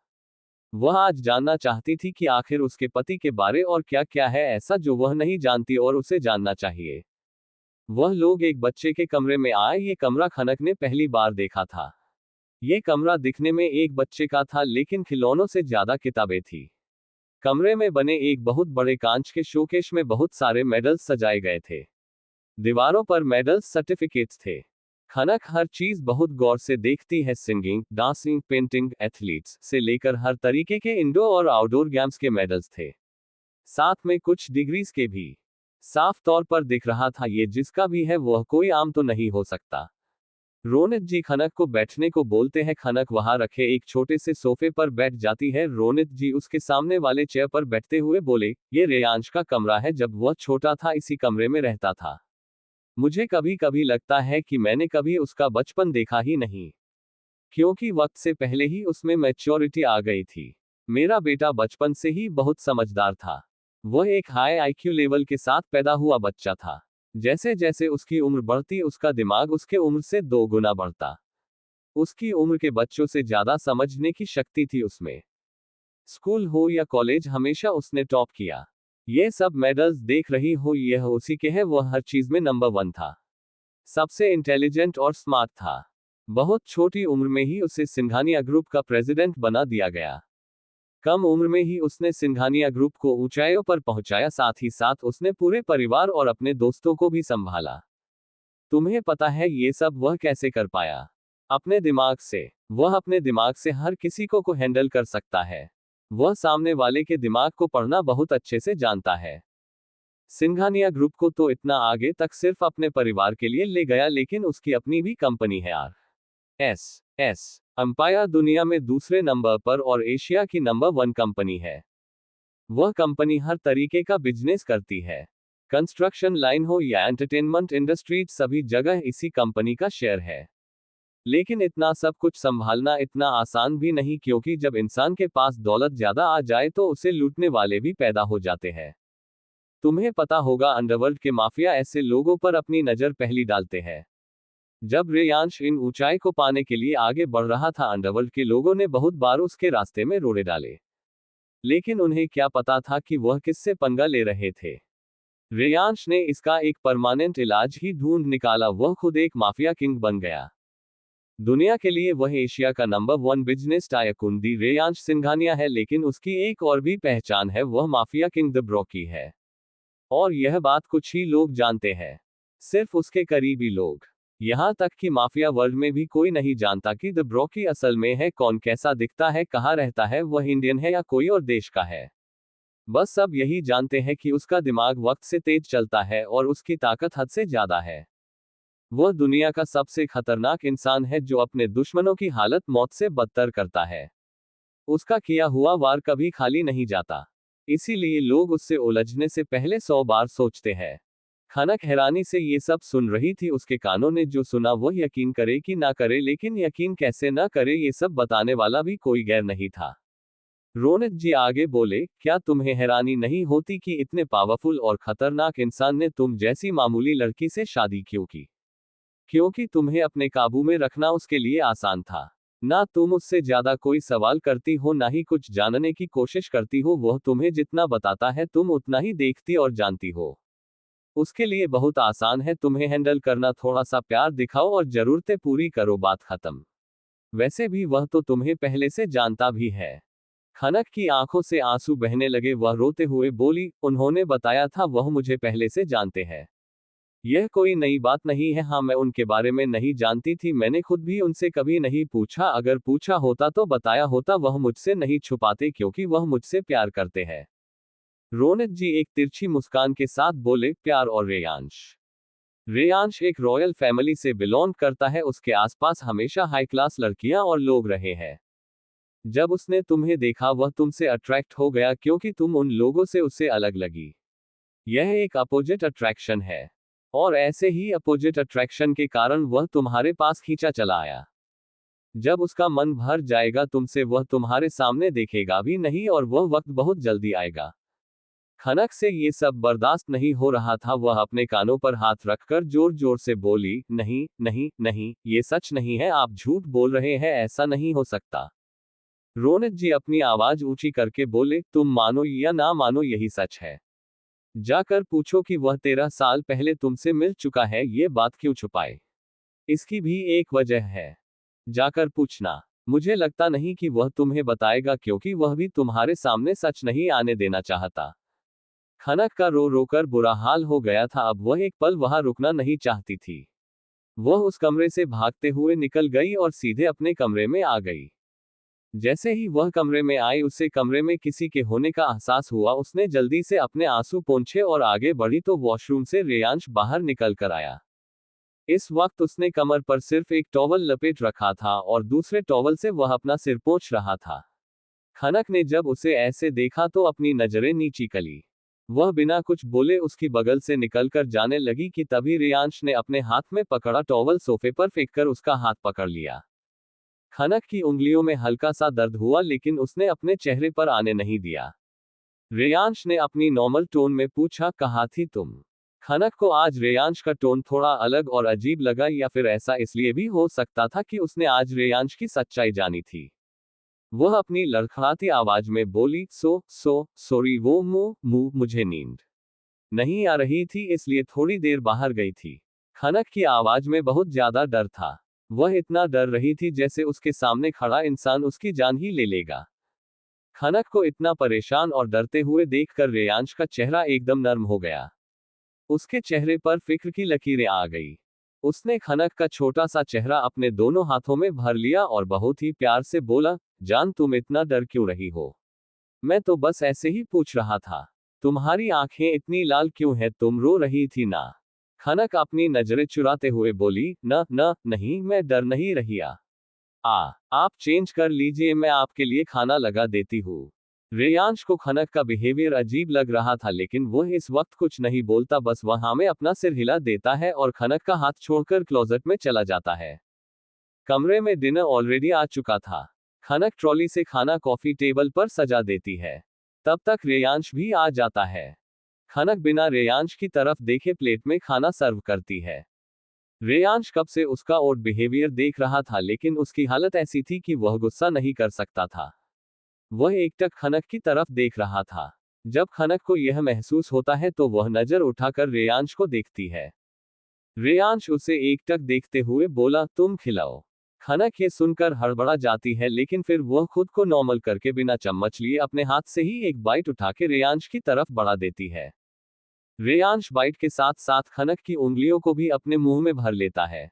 वह आज जानना चाहती थी कि आखिर उसके पति के बारे और क्या क्या है ऐसा जो वह नहीं जानती और उसे जानना चाहिए। वह लोग एक बच्चे के कमरे में आए। ये कमरा खनक ने पहली बार देखा था। ये कमरा दिखने में एक बच्चे का था, लेकिन खिलौनों से ज्यादा किताबें थी। कमरे में बने एक बहुत बड़े कांच के शोकेश में बहुत सारे मेडल्स सजाए गए थे। दीवारों पर मेडल्स, सर्टिफिकेट्स थे। खनक हर चीज बहुत गौर से देखती है, सिंगिंग, डांसिंग, पेंटिंग, एथलीट्स से लेकर हर तरीके के इंडोर और आउटडोर गेम्स के मेडल्स थे। साथ में कुछ डिग्रीज के भी। साफ तौर पर दिख रहा था, ये जिसका भी है वह कोई आम तो नहीं हो सकता। रोनित जी खनक को बैठने को बोलते हैं। खनक वहां रखे एक छोटे से सोफे पर बैठ जाती है। रोनित जी उसके सामने वाले चेयर पर बैठते हुए बोले, ये रेयांश का कमरा है, जब वह छोटा था इसी कमरे में रहता था। मुझे कभी कभी लगता है कि मैंने कभी उसका बचपन देखा ही नहीं, क्योंकि वक्त से पहले ही उसमें मैच्योरिटी आ गई थी। मेरा बेटा बचपन से ही बहुत समझदार था। वह एक हाई आईक्यू लेवल के साथ पैदा हुआ बच्चा था। जैसे जैसे उसकी उम्र बढ़ती, उसका दिमाग उसके उम्र से 2 गुना बढ़ता। उसकी उम्र के बच्चों से ज्यादा समझने की शक्ति थी उसमें। स्कूल हो या कॉलेज, हमेशा उसने टॉप किया। ये सब मेडल्स देख रही हो, यह उसी के है। वह हर चीज में नंबर 1 था। सबसे इंटेलिजेंट और स्मार्ट था। बहुत छोटी उम्र में ही उसे सिंघानिया ग्रुप का प्रेसिडेंट बना दिया गया। कम उम्र में ही उसने सिंघानिया ग्रुप को ऊंचाइयों पर पहुंचाया, साथ ही साथ उसने पूरे परिवार और अपने दोस्तों को भी संभाला। तुम्हें पता है ये सब वह कैसे कर पाया? अपने दिमाग से। वह अपने दिमाग से हर किसी को हैंडल कर सकता है। वह सामने वाले के दिमाग को पढ़ना बहुत अच्छे से जानता है। सिंघानिया ग्रुप को तो इतना आगे तक सिर्फ अपने परिवार के लिए ले गया, लेकिन उसकी अपनी भी कंपनी है। एस अंपायर दुनिया में दूसरे नंबर पर और एशिया की नंबर 1 कंपनी है। वह कंपनी हर तरीके का बिजनेस करती है। कंस्ट्रक्शन लाइन हो या एंटरटेनमेंट इंडस्ट्रीज, सभी जगह इसी कंपनी का शेयर है। लेकिन इतना सब कुछ संभालना इतना आसान भी नहीं, क्योंकि जब इंसान के पास दौलत ज्यादा आ जाए तो उसे लूटने वाले भी पैदा हो जाते हैं। तुम्हें पता होगा, अंडरवर्ल्ड के माफिया ऐसे लोगों पर अपनी नजर पहली डालते हैं। जब रेयांश इन ऊंचाई को पाने के लिए आगे बढ़ रहा था, अंडरवर्ल्ड के लोगों ने बहुत बार उसके रास्ते में रोड़े डाले, लेकिन उन्हें क्या पता था कि वह किससे पंगा ले रहे थे। रेयांश ने इसका एक परमानेंट इलाज ही ढूंढ निकाला। वह खुद एक माफिया किंग बन गया। दुनिया के लिए वह एशिया का नंबर 1 बिजनेस टायकून दी रेयांश सिंघानिया है, लेकिन उसकी एक और भी पहचान है, वह माफिया किंग द ब्रोकी है। और यह बात कुछ ही लोग जानते हैं, सिर्फ उसके करीबी लोग। यहां तक कि माफिया वर्ल्ड में भी कोई नहीं जानता कि द ब्रोकी असल में है कौन, कैसा दिखता है, कहाँ रहता है, वह इंडियन है या कोई और देश का है। बस सब यही जानते हैं कि उसका दिमाग वक्त से तेज चलता है और उसकी ताकत हद से ज्यादा है। वह दुनिया का सबसे खतरनाक इंसान है जो अपने दुश्मनों की हालत मौत से बदतर करता है। उसका किया हुआ वार कभी खाली नहीं जाता। इसीलिए लोग उससे उलझने से पहले 100 बार सोचते हैं। खनक हैरानी से ये सब सुन रही थी। उसके कानों ने जो सुना वह यकीन करे कि ना करे, लेकिन यकीन कैसे ना करे ये सब बताने वाला भी कोई गैर नहीं था। रोनित जी आगे बोले, क्या तुम्हें हैरानी नहीं होती कि इतने पावरफुल और खतरनाक इंसान ने तुम जैसी मामूली लड़की से शादी क्यों की? क्योंकि तुम्हें अपने काबू में रखना उसके लिए आसान था। ना तुम उससे ज्यादा कोई सवाल करती हो, ना ही कुछ जानने की कोशिश करती हो। वह तुम्हें जितना बताता है तुम उतना ही देखती और जानती हो। उसके लिए बहुत आसान है तुम्हें हैंडल करना। थोड़ा सा प्यार दिखाओ और जरूरतें पूरी करो, बात खत्म। वैसे भी वह तो तुम्हें पहले से जानता भी है। खनक की आंखों से आंसू बहने लगे। वह रोते हुए बोली, उन्होंने बताया था वह मुझे पहले से जानते हैं। यह कोई नई बात नहीं है। हाँ, मैं उनके बारे में नहीं जानती थी। मैंने खुद भी उनसे कभी नहीं पूछा। अगर पूछा होता तो बताया होता। वह मुझसे नहीं छुपाते क्योंकि वह मुझसे प्यार करते हैं। रोनित जी एक तिरछी मुस्कान के साथ बोले, प्यार और रेयांश? रेयांश एक रॉयल फैमिली से बिलोंग करता है। उसके आसपास हमेशा हाई क्लास लड़कियां और लोग रहे हैं। जब उसने तुम्हें देखा वह तुमसे अट्रैक्ट हो गया क्योंकि तुम उन लोगों से उससे अलग लगी। यह एक अपोजिट अट्रैक्शन है। और ऐसे ही अपोजिट अट्रैक्शन के कारण वह तुम्हारे पास खींचा चला आया। जब उसका मन भर जाएगा तुमसे वह तुम्हारे सामने देखेगा भी नहीं और वह वक्त बहुत जल्दी आएगा। खनक से ये सब बर्दाश्त नहीं हो रहा था। वह अपने कानों पर हाथ रखकर जोर जोर से बोली, नहीं नहीं नहीं, ये सच नहीं है। आप झूठ बोल रहे हैं, ऐसा नहीं हो सकता। रोनित जी अपनी आवाज ऊंची करके बोले, तुम मानो या ना मानो यही सच है। जाकर पूछो कि वह 13 साल पहले तुमसे मिल चुका है। ये बात क्यों छुपाए? इसकी भी एक वजह है। जाकर पूछना। मुझे लगता नहीं कि वह तुम्हें बताएगा क्योंकि वह भी तुम्हारे सामने सच नहीं आने देना चाहता। खनक का रो रोकर बुरा हाल हो गया था। अब वह एक पल वहां रुकना नहीं चाहती थी। वह उस कमरे से भागते हुए निकल गई और सीधे अपने कमरे में आ गई। जैसे ही वह कमरे में आई उसे कमरे में किसी के होने का एहसास हुआ। उसने जल्दी से अपने आंसू पोंछे और आगे बढ़ी तो वॉशरूम से रेयांश बाहर निकल कर आया। इस वक्त उसने कमर पर सिर्फ एक टॉवल लपेट रखा था और दूसरे टॉवल से वह अपना सिर पोंछ रहा था। खनक ने जब उसे ऐसे देखा तो अपनी नजरें नीची कली। वह बिना कुछ बोले उसकी बगल से निकलकर जाने लगी कि तभी रेयांश ने अपने हाथ में पकड़ा टॉवल सोफे पर फेंककर उसका हाथ पकड़ लिया। खनक की उंगलियों में हल्का सा दर्द हुआ लेकिन उसने अपने चेहरे पर आने नहीं दिया। रेयांश ने अपनी नॉर्मल टोन में पूछा, कहाँ थी तुम? खनक को आज रेयांश का टोन थोड़ा अलग और अजीब लगा, या फिर ऐसा इसलिए भी हो सकता था कि उसने आज रेयांश की सच्चाई जानी थी। वह अपनी लड़खड़ाती आवाज में बोली, सॉरी, वो मुझे नींद नहीं आ रही थी इसलिए थोड़ी देर बाहर गई थी। खनक की आवाज में बहुत ज्यादा डर था। वह इतना डर रही थी जैसे उसके सामने खड़ा इंसान उसकी जान ही ले लेगा। खनक को इतना परेशान और डरते हुए देखकर रेयांश का चेहरा एकदम नर्म हो गया। उसके चेहरे पर फिक्र की लकीरें आ गई। उसने खनक का छोटा सा चेहरा अपने दोनों हाथों में भर लिया और बहुत ही प्यार से बोला, जान तुम इतना डर क्यों रही हो? मैं तो बस ऐसे ही पूछ रहा था। तुम्हारी आंखें इतनी लाल क्यों है? तुम रो रही थी ना? खनक अपनी नजरें चुराते हुए बोली, नहीं, मैं डर नहीं रही। आप चेंज कर लीजिए, मैं आपके लिए खाना लगा देती हूँ। रेयांश को खनक का बिहेवियर अजीब लग रहा था लेकिन वह इस वक्त कुछ नहीं बोलता, बस वहां में अपना सिर हिला देता है और खनक का हाथ छोड़कर क्लोजेट में चला जाता है। कमरे में डिनर ऑलरेडी आ चुका था। खनक ट्रॉली से खाना कॉफी टेबल पर सजा देती है। तब तक रेयांश भी आ जाता है। खनक बिना रेयांश की तरफ देखे प्लेट में खाना सर्व करती है। रेयांश कब से उसका ओड बिहेवियर देख रहा था लेकिन उसकी हालत ऐसी थी कि वह गुस्सा नहीं कर सकता था। वह एकटक खनक की तरफ देख रहा था। जब खनक को यह महसूस होता है तो वह नजर उठाकर रेयांश को देखती है। रेयांश उसे एकटक देखते हुए बोला, तुम खिलाओ। खनक ये सुनकर हड़बड़ा जाती है लेकिन फिर वह खुद को नॉर्मल करके बिना चम्मच लिए अपने हाथ से ही एक बाइट उठा के रेयांश की तरफ बढ़ा देती है। रेयांश बाइट के साथ साथ खनक की उंगलियों को भी अपने मुंह में भर लेता है।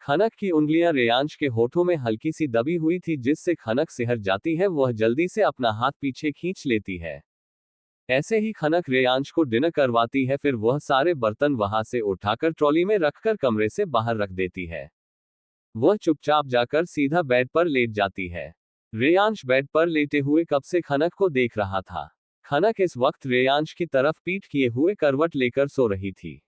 खनक की उंगलियां रेयांश के होठों में हल्की सी दबी हुई थी जिससे खनक सिहर जाती है। वह जल्दी से अपना हाथ पीछे खींच लेती है। ऐसे ही खनक रेयांश को डिनर करवाती है, फिर वह सारे बर्तन वहां से उठाकर ट्रॉली में रखकर कमरे से बाहर रख देती है। वह चुपचाप जाकर सीधा बेड पर लेट जाती है। रेयांश बेड पर लेटे हुए कब से खनक को देख रहा था। खनक इस वक्त रेयांश की तरफ पीठ किए हुए करवट लेकर सो रही थी।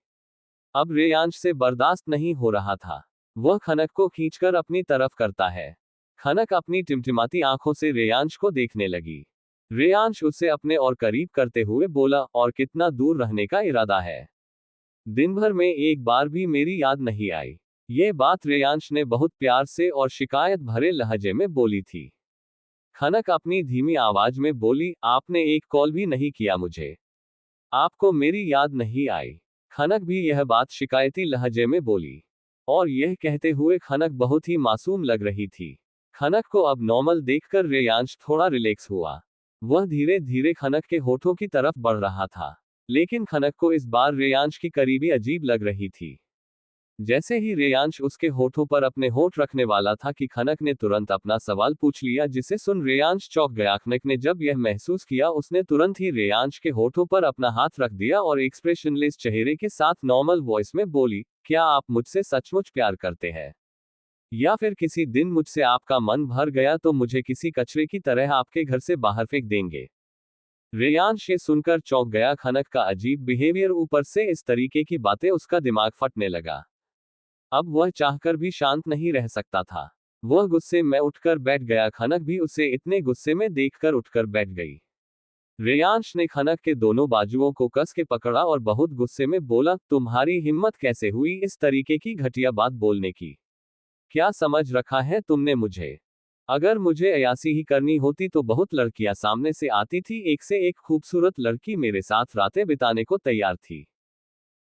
अब रेयांश से बर्दाश्त नहीं हो रहा था। वह खनक को खींचकर अपनी तरफ करता है। खनक अपनी टिमटिमाती आंखों से रेयांश को देखने लगी। रेयांश उसे अपने और करीब करते हुए बोला, और कितना दूर रहने का इरादा है? दिन भर में एक बार भी मेरी याद नहीं आई। ये बात रेयांश ने बहुत प्यार से और शिकायत भरे लहजे में बोली थी। खनक अपनी धीमी आवाज में बोली, आपने एक कॉल भी नहीं किया मुझे। आपको मेरी याद नहीं आई? खनक भी यह बात शिकायती लहजे में बोली। और यह कहते हुए खनक बहुत ही मासूम लग रही थी। खनक को अब नॉर्मल देखकर रेयांश थोड़ा रिलैक्स हुआ। वह धीरे धीरे खनक के होठों की तरफ बढ़ रहा था। लेकिन खनक को इस बार रेयांश की करीबी अजीब लग रही थी। जैसे ही रेयांश उसके होठों पर अपने होठ रखने वाला था कि खनक ने तुरंत अपना सवाल पूछ लिया, जिसे सुन रेयांश चौंक गया। खनक ने जब यह महसूस किया, उसने तुरंत ही रेयांश के होठों पर अपना हाथ रख दिया और एक्सप्रेशनलेस चेहरे के साथ नॉर्मल वॉइस में बोली, क्या आप मुझसे सचमुच प्यार करते हैं? या फिर किसी दिन मुझसे आपका मन भर गया तो मुझे किसी कचरे की तरह आपके घर से बाहर फेंक देंगे? रेयांश ये सुनकर चौंक गया। खनक का अजीब बिहेवियर, ऊपर से इस तरीके की बातें, उसका दिमाग फटने लगा। अब वह चाहकर भी शांत नहीं रह सकता था। वह गुस्से में उठकर बैठ गया। खनक भी उसे इतने गुस्से में देखकर उठकर बैठ गई। रेयांश ने खनक के दोनों बाजुओं को कस के पकड़ा और बहुत गुस्से में बोला, तुम्हारी हिम्मत कैसे हुई इस तरीके की घटिया बात बोलने की? क्या समझ रखा है तुमने मुझे? अगर मुझे अयासी ही करनी होती तो बहुत लड़कियां सामने से आती थी, एक से एक खूबसूरत लड़की मेरे साथ रातें बिताने को तैयार थी।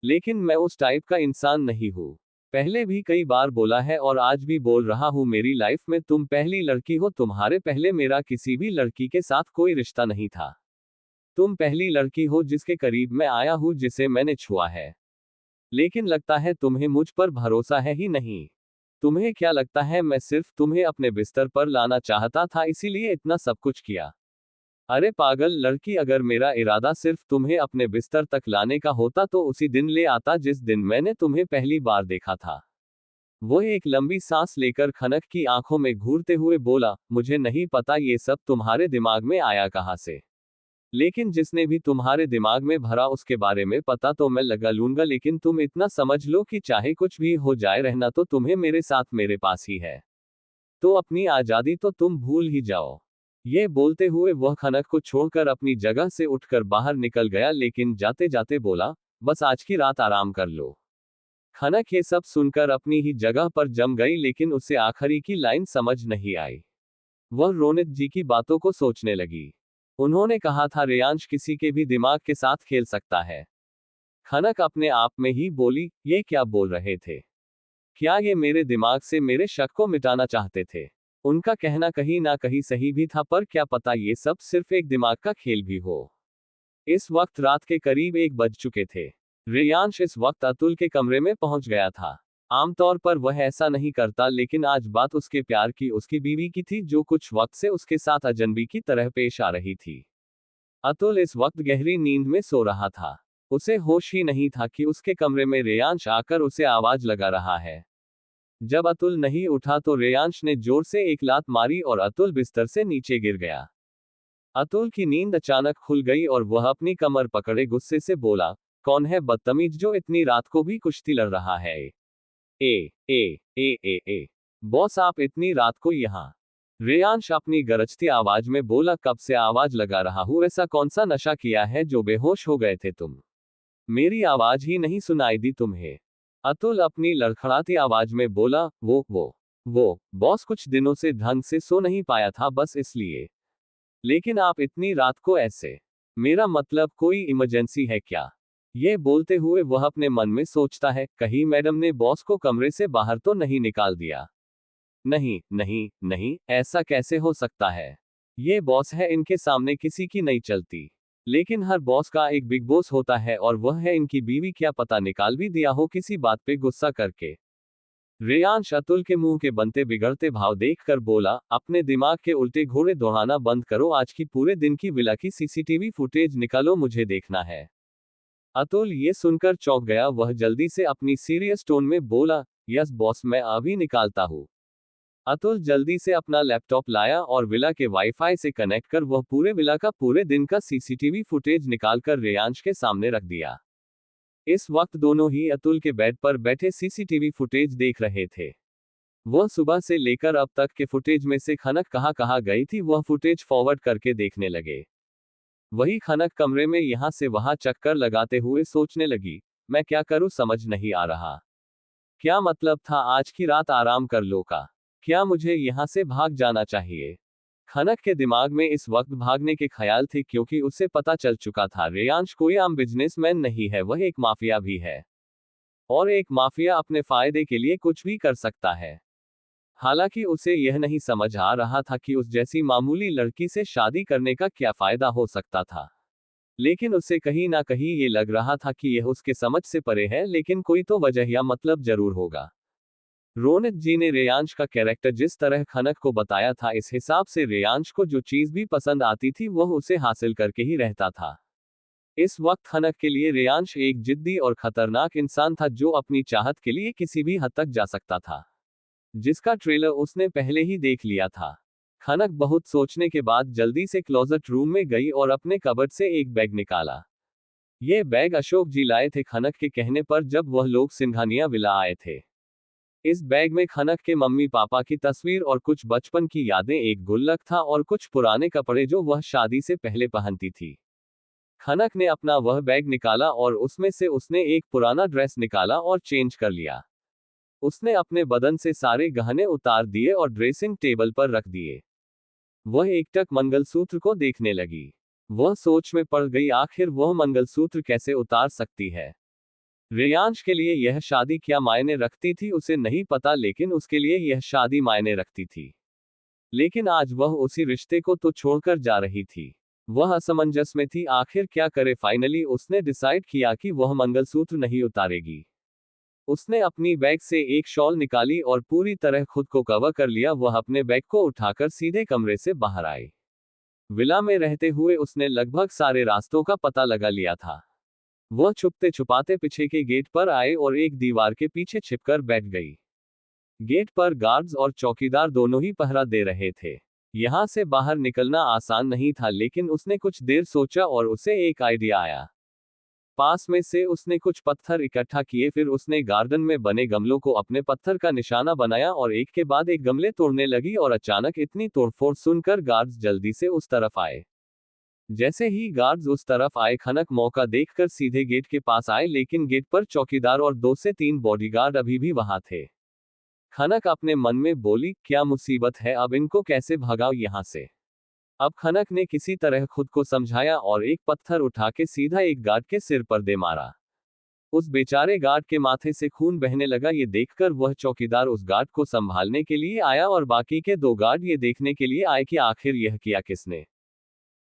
लेकिन मैं उस टाइप का इंसान नहीं हूँ। पहले भी कई बार बोला है और आज भी बोल रहा हूँ, मेरी लाइफ में तुम पहली लड़की हो। तुम्हारे पहले मेरा किसी भी लड़की के साथ कोई रिश्ता नहीं था। तुम पहली लड़की हो जिसके करीब मैं आया हूँ, जिसे मैंने छुआ है। लेकिन लगता है तुम्हें मुझ पर भरोसा है ही नहीं। तुम्हें क्या लगता है मैं सिर्फ तुम्हें अपने बिस्तर पर लाना चाहता था, इसीलिए इतना सब कुछ किया? अरे पागल लड़की, अगर मेरा इरादा सिर्फ तुम्हें अपने बिस्तर तक लाने का होता तो उसी दिन ले आता जिस दिन मैंने तुम्हें पहली बार देखा था। वह एक लंबी सांस लेकर खनक की आंखों में घूरते हुए बोला, मुझे नहीं पता ये सब तुम्हारे दिमाग में आया कहां से। लेकिन जिसने भी तुम्हारे दिमाग में भरा उसके बारे में पता तो मैं लगा लूंगा। लेकिन तुम इतना समझ लो कि चाहे कुछ भी हो जाए, रहना तो तुम्हें मेरे साथ मेरे पास ही है। तो अपनी आजादी तो तुम भूल ही जाओ। ये बोलते हुए वह खनक को छोड़कर अपनी जगह से उठकर बाहर निकल गया, लेकिन जाते जाते बोला, बस आज की रात आराम कर लो। खनक ये सब सुनकर अपनी ही जगह पर जम गई, लेकिन उसे आखिरी की लाइन समझ नहीं आई। वह रोनित जी की बातों को सोचने लगी। उन्होंने कहा था रेयांश किसी के भी दिमाग के साथ खेल सकता है। खनक अपने आप में ही बोली, ये क्या बोल रहे थे? क्या ये मेरे दिमाग से मेरे शक को मिटाना चाहते थे? उनका कहना कहीं ना कहीं सही भी था, पर क्या पता ये सब सिर्फ एक दिमाग का खेल भी हो। इस वक्त रात के करीब 1 बज चुके थे। रेयांश इस वक्त अतुल के कमरे में पहुंच गया था। आमतौर पर वह ऐसा नहीं करता, लेकिन आज बात उसके प्यार की, उसकी बीवी की थी, जो कुछ वक्त से उसके साथ अजनबी की तरह पेश आ रही थी। अतुल इस वक्त गहरी नींद में सो रहा था। उसे होश ही नहीं था कि उसके कमरे में रेयांश आकर उसे आवाज लगा रहा है। जब अतुल नहीं उठा तो रेयांश ने जोर से एक लात मारी और अतुल बिस्तर से नीचे गिर गया। अतुल की नींद अचानक खुल गई और वह अपनी कमर पकड़े गुस्से से बोला, कौन है बदतमीज जो इतनी रात को भी कुश्ती लड़ रहा है? ए ए ए ए ए बॉस, आप इतनी रात को यहाँ? रेयांश अपनी गरजती आवाज में बोला, कब से आवाज लगा रहा हूँ, ऐसा कौन सा नशा किया है जो बेहोश हो गए थे तुम? मेरी आवाज ही नहीं सुनाई दी तुम्हें? अतुल अपनी लड़खड़ाती आवाज में बोला, वो बॉस, कुछ दिनों से ढंग से सो नहीं पाया था, बस इसलिए। लेकिन आप इतनी रात को ऐसे? मेरा मतलब कोई इमरजेंसी है क्या? ये बोलते हुए वह अपने मन में सोचता है, कहीं मैडम ने बॉस को कमरे से बाहर तो नहीं निकाल दिया? नहीं नहीं नहीं, ऐसा कैसे हो सकता है? ये बॉस है, इनके सामने किसी की नहीं चलती। लेकिन हर बॉस का एक बिग बॉस होता है और वह है इनकी बीवी। क्या पता निकाल भी दिया हो किसी बात पे गुस्सा करके। रेयांश अतुल के मुंह के बनते बिगड़ते भाव देखकर बोला, अपने दिमाग के उल्टे घोड़े दौड़ाना बंद करो, आज की पूरे दिन की विला की सीसीटीवी फुटेज निकालो, मुझे देखना है। अतुल ये सुनकर चौंक गया। वह जल्दी से अपनी सीरियस टोन में बोला, यस बॉस, मैं अभी निकालता हूँ। अतुल जल्दी से अपना लैपटॉप लाया और विला के वाईफाई से कनेक्ट कर वह पूरे विला का पूरे दिन का सीसीटीवी फुटेज निकालकर रेयांश के सामने रख दिया। इस वक्त दोनों ही अतुल के बेड पर बैठे सीसीटीवी फुटेज देख रहे थे। वह सुबह से लेकर अब तक के फुटेज में से खनक कहां कहां गई थी वह फुटेज फॉरवर्ड करके देखने लगे। वही खनक कमरे में यहां से वहां चक्कर लगाते हुए सोचने लगी, मैं क्या करूं समझ नहीं आ रहा। क्या मतलब था आज की रात आराम कर लो का? क्या मुझे यहां से भाग जाना चाहिए? खनक के दिमाग में इस वक्त भागने के ख्याल थे, क्योंकि उसे पता चल चुका था रेयांश कोई आम बिजनेसमैन नहीं है, वह एक माफिया भी है। और एक माफिया अपने फायदे के लिए कुछ भी कर सकता है। हालांकि उसे यह नहीं समझ आ रहा था कि उस जैसी मामूली लड़की से शादी करने का क्या फायदा हो सकता था। लेकिन उसे कहीं ना कहीं ये लग रहा था कि यह उसके समझ से परे है, लेकिन कोई तो वजह या मतलब जरूर होगा। रोनित जी ने रेयांश का कैरेक्टर जिस तरह खनक को बताया था, इस हिसाब से रेयांश को जो चीज भी पसंद आती थी वह उसे हासिल करके ही रहता था। इस वक्त खनक के लिए रेयांश एक जिद्दी और खतरनाक इंसान था, जो अपनी चाहत के लिए किसी भी हद तक जा सकता था, जिसका ट्रेलर उसने पहले ही देख लिया था। खनक बहुत सोचने के बाद जल्दी से क्लोजेट रूम में गई और अपने कबर्ड से एक बैग निकाला। यह बैग अशोक जी लाए थे खनक के कहने पर, जब वह लोग सिंघानिया विला आए थे। इस बैग में खनक के मम्मी पापा की तस्वीर और कुछ बचपन की यादें, एक गुल्लक था और कुछ पुराने कपड़े जो वह शादी से पहले पहनती थी। खनक ने अपना वह बैग निकाला और उसमें से उसने एक पुराना ड्रेस निकाला और चेंज कर लिया। उसने अपने बदन से सारे गहने उतार दिए और ड्रेसिंग टेबल पर रख दिए। वह एकटक मंगलसूत्र को देखने लगी। वह सोच में पड़ गई, आखिर वह मंगलसूत्र कैसे उतार सकती है। रेयांश के लिए यह शादी क्या मायने रखती थी उसे नहीं पता, लेकिन उसके लिए यह शादी मायने रखती थी। लेकिन आज वह उसी रिश्ते को तो छोड़कर जा रही थी। वह असमंजस में थी, आखिर क्या करे। फाइनली उसने डिसाइड किया कि वह मंगलसूत्र नहीं उतारेगी। उसने अपनी बैग से एक शॉल निकाली और पूरी तरह खुद को कवर कर लिया। वह अपने बैग को उठाकर सीधे कमरे से बाहर आई। विला में रहते हुए उसने लगभग सारे रास्तों का पता लगा लिया था। वह छुपते छुपाते पीछे के गेट पर आए और एक दीवार के पीछे छिपकर बैठ गई। गेट पर गार्ड्स और चौकीदार दोनों ही पहरा दे रहे थे। यहां से बाहर निकलना आसान नहीं था, लेकिन उसने कुछ देर सोचा और उसे एक आइडिया आया। पास में से उसने कुछ पत्थर इकट्ठा किए, फिर उसने गार्डन में बने गमलों को अपने पत्थर का निशाना बनाया और एक के बाद एक गमले तोड़ने लगी। और अचानक इतनी तोड़फोड़ सुनकर गार्ड्स जल्दी से उस तरफ आए। जैसे ही गार्ड्स उस तरफ आए, खनक मौका देखकर सीधे गेट के पास आए, लेकिन गेट पर चौकीदार और 2 से 3 बॉडीगार्ड अभी भी वहां थे। खनक अपने मन में बोली, क्या मुसीबत है, अब इनको कैसे भगाओ यहां से। अब खनक ने किसी तरह खुद को समझाया और एक पत्थर उठा के सीधा एक गार्ड के सिर पर दे मारा। उस बेचारे गार्ड के माथे से खून बहने लगा। ये देखकर वह चौकीदार उस गार्ड को संभालने के लिए आया और बाकी के 2 गार्ड ये देखने के लिए आए कि आखिर यह किया किसने।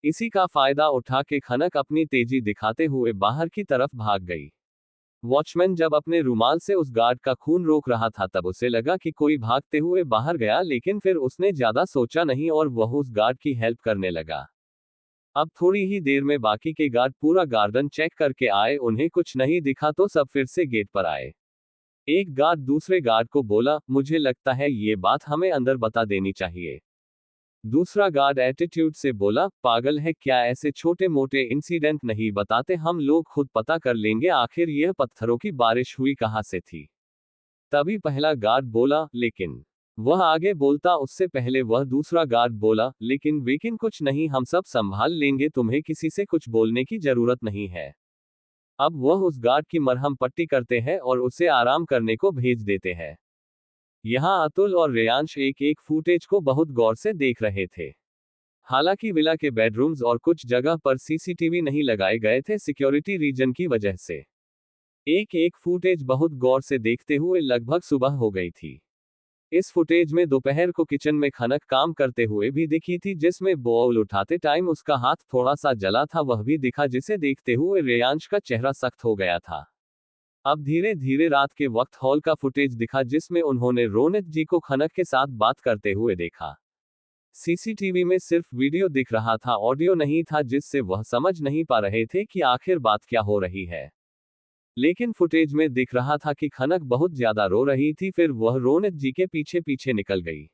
इसी का फायदा उठा के खनक अपनी तेजी दिखाते हुए बाहर की तरफ भाग गई। वॉचमैन जब अपने रुमाल से उस गार्ड का खून रोक रहा था, तब उसे लगा कि कोई भागते हुए बाहर गया, लेकिन फिर उसने ज्यादा सोचा नहीं और वह उस गार्ड की हेल्प करने लगा। अब थोड़ी ही देर में बाकी के गार्ड पूरा गार्डन चेक करके आए। उन्हें कुछ नहीं दिखा तो सब फिर से गेट पर आए। एक गार्ड दूसरे गार्ड को बोला, मुझे लगता है ये बात हमें अंदर बता देनी चाहिए। दूसरा गार्ड एटीट्यूड से बोला, पागल है क्या, ऐसे छोटे मोटे इंसिडेंट नहीं बताते हम लोग, खुद पता कर लेंगे आखिर यह पत्थरों की बारिश हुई कहां से थी। तभी पहला गार्ड बोला, लेकिन वह आगे बोलता उससे पहले वह दूसरा गार्ड बोला, लेकिन कुछ नहीं, हम सब संभाल लेंगे, तुम्हें किसी से कुछ बोलने की जरूरत नहीं है। अब वह उस गार्ड की मरहम पट्टी करते हैं और उसे आराम करने को भेज देते हैं। यहाँ अतुल और रेयांश एक एक फुटेज को बहुत गौर से देख रहे थे। हालांकि विला के बेडरूम्स और कुछ जगह पर सीसीटीवी नहीं लगाए गए थे सिक्योरिटी रीजन की वजह से। एक एक फुटेज बहुत गौर से देखते हुए लगभग सुबह हो गई थी। इस फुटेज में दोपहर को किचन में खनक काम करते हुए भी दिखी थी, जिसमें बाउल उठाते टाइम उसका हाथ थोड़ा सा जला था, वह भी दिखा, जिसे देखते हुए रेयांश का चेहरा सख्त हो गया था। अब धीरे धीरे रात के वक्त हॉल का फुटेज दिखा जिसमें उन्होंने रोनित जी को खनक के साथ बात करते हुए देखा। सीसीटीवी में सिर्फ वीडियो दिख रहा था, ऑडियो नहीं था, जिससे वह समझ नहीं पा रहे थे कि आखिर बात क्या हो रही है। लेकिन फुटेज में दिख रहा था कि खनक बहुत ज्यादा रो रही थी, फिर वह रोनित जी के पीछे पीछे निकल गई।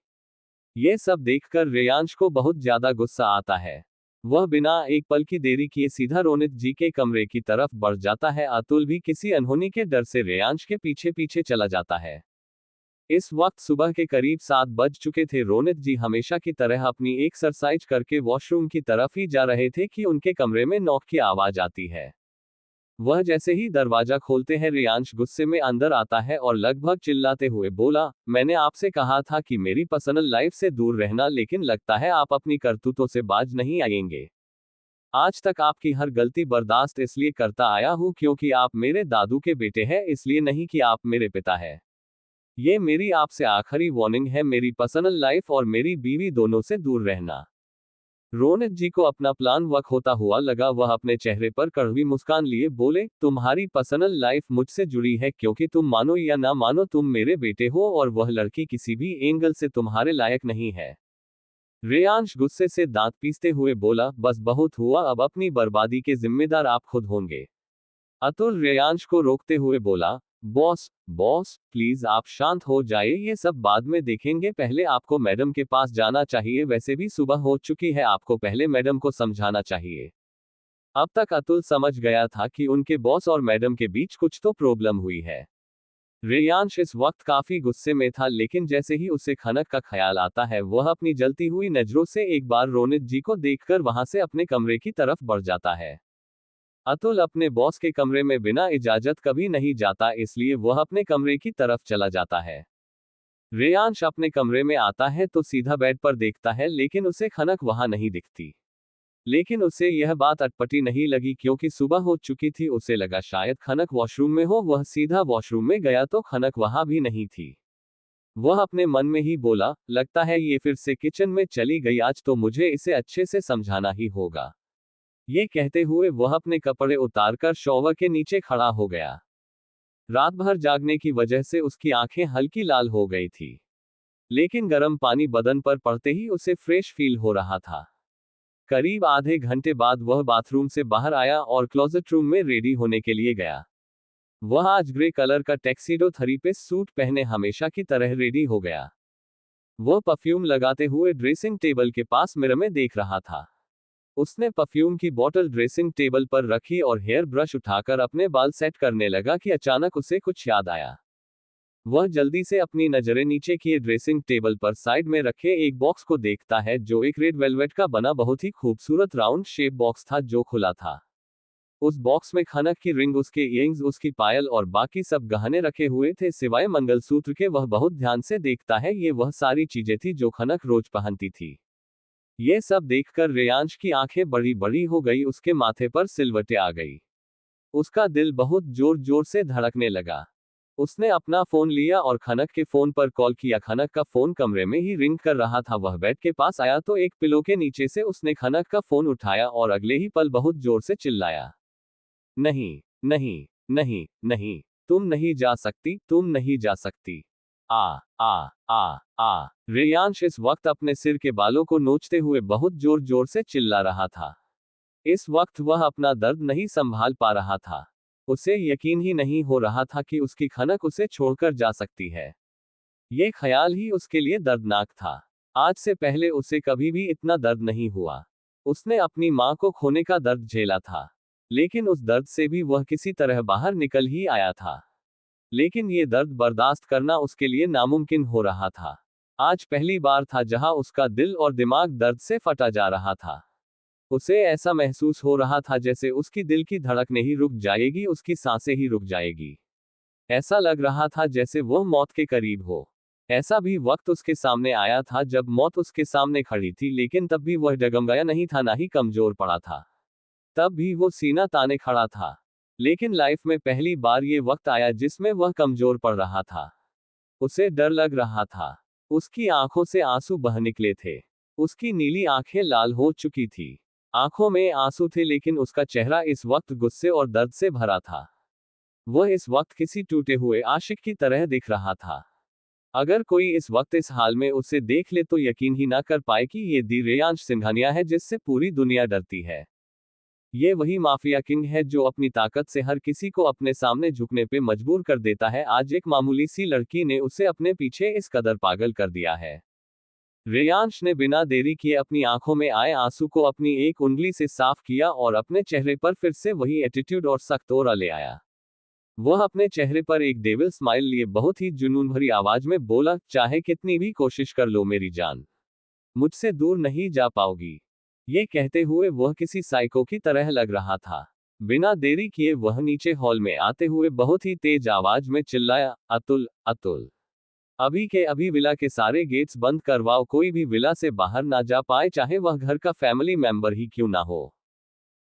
ये सब देखकर रेयांश को बहुत ज्यादा गुस्सा आता है। वह बिना एक पल की देरी किए सीधा रोनित जी के कमरे की तरफ बढ़ जाता है। अतुल भी किसी अनहोनी के डर से रेयांश के पीछे पीछे चला जाता है। इस वक्त सुबह के करीब 7 बज चुके थे। रोनित जी हमेशा की तरह अपनी एक्सरसाइज करके वॉशरूम की तरफ ही जा रहे थे कि उनके कमरे में नॉक की आवाज आती है। वह जैसे ही दरवाजा खोलते हैं, रेयांश गुस्से में अंदर आता है और लगभग चिल्लाते हुए बोला, मैंने आपसे कहा था कि मेरी पर्सनल लाइफ से दूर रहना, लेकिन लगता है आप अपनी करतूतों से बाज नहीं आएंगे। आज तक आपकी हर गलती बर्दाश्त इसलिए करता आया हूं क्योंकि आप मेरे दादू के बेटे हैं, इसलिए नहीं कि आप मेरे पिता हैं। ये मेरी आपसे आखिरी वार्निंग है, मेरी पर्सनल लाइफ और मेरी बीवी दोनों से दूर रहना। रोनित जी को अपना प्लान वर्क होता हुआ लगा। वह अपने चेहरे पर कड़वी मुस्कान लिए बोले, तुम्हारी पर्सनल लाइफ मुझसे जुड़ी है, क्योंकि तुम मानो या ना मानो तुम मेरे बेटे हो और वह लड़की किसी भी एंगल से तुम्हारे लायक नहीं है। रेयांश गुस्से से दांत पीसते हुए बोला, बस बहुत हुआ, अब अपनी बर्बादी के जिम्मेदार आप खुद होंगे। अतुल रेयांश को रोकते हुए बोला, बॉस बॉस प्लीज आप शांत हो जाइए, ये सब बाद में देखेंगे, पहले आपको मैडम के पास जाना चाहिए, वैसे भी सुबह हो चुकी है, आपको पहले मैडम को समझाना चाहिए। अब तक अतुल समझ गया था कि उनके बॉस और मैडम के बीच कुछ तो प्रॉब्लम हुई है। रेयांश इस वक्त काफी गुस्से में था, लेकिन जैसे ही उसे खनक का ख्याल आता है, वह अपनी जलती हुई नजरों से एक बार रोनित जी को देखकर वहां से अपने कमरे की तरफ बढ़ जाता है। अतुल अपने बॉस के कमरे में बिना इजाजत कभी नहीं जाता, इसलिए वह अपने कमरे की तरफ चला जाता है। रेयांश अपने कमरे में आता है तो सीधा बेड पर देखता है, लेकिन उसे खनक वहां नहीं दिखती। लेकिन उसे यह बात अटपटी नहीं लगी, क्योंकि सुबह हो चुकी थी। उसे लगा शायद खनक वॉशरूम में हो। वह सीधा वॉशरूम में गया तो खनक वहां भी नहीं थी। वह अपने मन में ही बोला, लगता है ये फिर से किचन में चली गई, आज तो मुझे इसे अच्छे से समझाना ही होगा। ये कहते हुए वह अपने कपड़े उतारकर शॉवर के नीचे खड़ा हो गया। रात भर जागने की वजह से उसकी आंखें हल्की लाल हो गई थी, लेकिन गर्म पानी बदन पर पड़ते ही उसे फ्रेश फील हो रहा था। करीब आधे घंटे बाद वह बाथरूम से बाहर आया और क्लोजेट रूम में रेडी होने के लिए गया। वह आज ग्रे कलर का टैक्सीडो 3 पीस सूट पहने हमेशा की तरह रेडी हो गया। वह परफ्यूम लगाते हुए ड्रेसिंग टेबल के पास मिरर में देख रहा था। उसने परफ्यूम की बोतल ड्रेसिंग टेबल पर रखी और हेयर ब्रश उठाकर अपने बाल सेट करने लगा कि अचानक उसे कुछ याद आया। वह जल्दी से अपनी नजरें नीचे किए ड्रेसिंग टेबल पर साइड में रखे एक बॉक्स को देखता है, जो एक रेड वेलवेट का बना बहुत ही खूबसूरत राउंड शेप बॉक्स था जो खुला था। उस बॉक्स में खनक की रिंग, उसके इयरिंग्स, उसकी पायल और बाकी सब गहने रखे हुए थे, सिवाय मंगलसूत्र के। वह बहुत ध्यान से देखता है, ये वह सारी चीजें थी जो खनक रोज पहनती थी। ये सब देखकर रेयांश की आंखें बड़ी बड़ी हो गई, उसके माथे पर सिलवटें आ गई। उसका दिल बहुत जोर जोर से धड़कने लगा। उसने अपना फोन लिया और खनक के फोन पर कॉल किया। खनक का फोन कमरे में ही रिंग कर रहा था। वह बेड के पास आया तो एक पिलो के नीचे से उसने खनक का फोन उठाया और अगले ही पल बहुत जोर से चिल्लाया, नहीं नहीं नहीं नहीं, तुम नहीं जा सकती, तुम नहीं जा सकती। आ आ आ आ रेयांश इस वक्त अपने सिर के बालों को नोचते हुए बहुत जोर जोर से चिल्ला रहा था। इस वक्त वह अपना दर्द नहीं संभाल पा रहा था। उसे यकीन ही नहीं हो रहा था कि उसकी खनक उसे छोड़कर जा सकती है। ये ख्याल ही उसके लिए दर्दनाक था। आज से पहले उसे कभी भी इतना दर्द नहीं हुआ। उसने अपनी मां को खोने का दर्द झेला था, लेकिन उस दर्द से भी वह किसी तरह बाहर निकल ही आया था। लेकिन ये दर्द बर्दाश्त करना उसके लिए नामुमकिन हो रहा था। आज पहली बार था जहां उसका दिल और दिमाग दर्द से फटा जा रहा था। उसे ऐसा महसूस हो रहा था जैसे उसकी दिल की धड़कनें ही रुक जाएगी, उसकी सांसें ही रुक जाएगी। ऐसा लग रहा था जैसे वह मौत के करीब हो। ऐसा भी वक्त उसके सामने आया था जब मौत उसके सामने खड़ी थी, लेकिन तब भी वह डगमगाया नहीं था, ना ही कमजोर पड़ा था। तब भी वो सीना ताने खड़ा था। लेकिन लाइफ में पहली बार ये वक्त आया जिसमें वह कमजोर पड़ रहा था। उसे डर लग रहा था। उसकी आंखों से आंसू बह निकले थे। उसकी नीली आंखें लाल हो चुकी थी। आंखों में आंसू थे, लेकिन उसका चेहरा इस वक्त गुस्से और दर्द से भरा था। वह इस वक्त किसी टूटे हुए आशिक की तरह दिख रहा था। अगर कोई इस वक्त इस हाल में उसे देख ले तो यकीन ही ना कर पाए कि ये दी रेयांश सिंघानिया है जिससे पूरी दुनिया डरती है। ये वही माफिया किंग है जो अपनी ताकत से हर किसी को अपने सामने झुकने पे मजबूर कर देता है। आज एक मामूली सी लड़की ने उसे अपने पीछे इस कदर पागल कर दिया है। रेयांश ने बिना देरी किए अपनी आंखों में आए आंसू को अपनी एक उंगली से साफ किया और अपने चेहरे पर फिर से वही एटीट्यूड और सख्त ऑरा ले आया। वह अपने चेहरे पर एक डेविल स्माइल लिए बहुत ही जुनून भरी आवाज में बोला, चाहे कितनी भी कोशिश कर लो मेरी जान, मुझसे दूर नहीं जा पाओगी। ये कहते हुए वह किसी साइको की तरह लग रहा था। बिना देरी किए वह नीचे हॉल में आते हुए बहुत ही तेज आवाज में चिल्लाया, अतुल, अतुल, अभी के अभी विला के सारे गेट्स बंद करवाओ, कोई भी विला से बाहर ना जा पाए, चाहे वह घर का फैमिली मेंबर ही क्यों ना हो।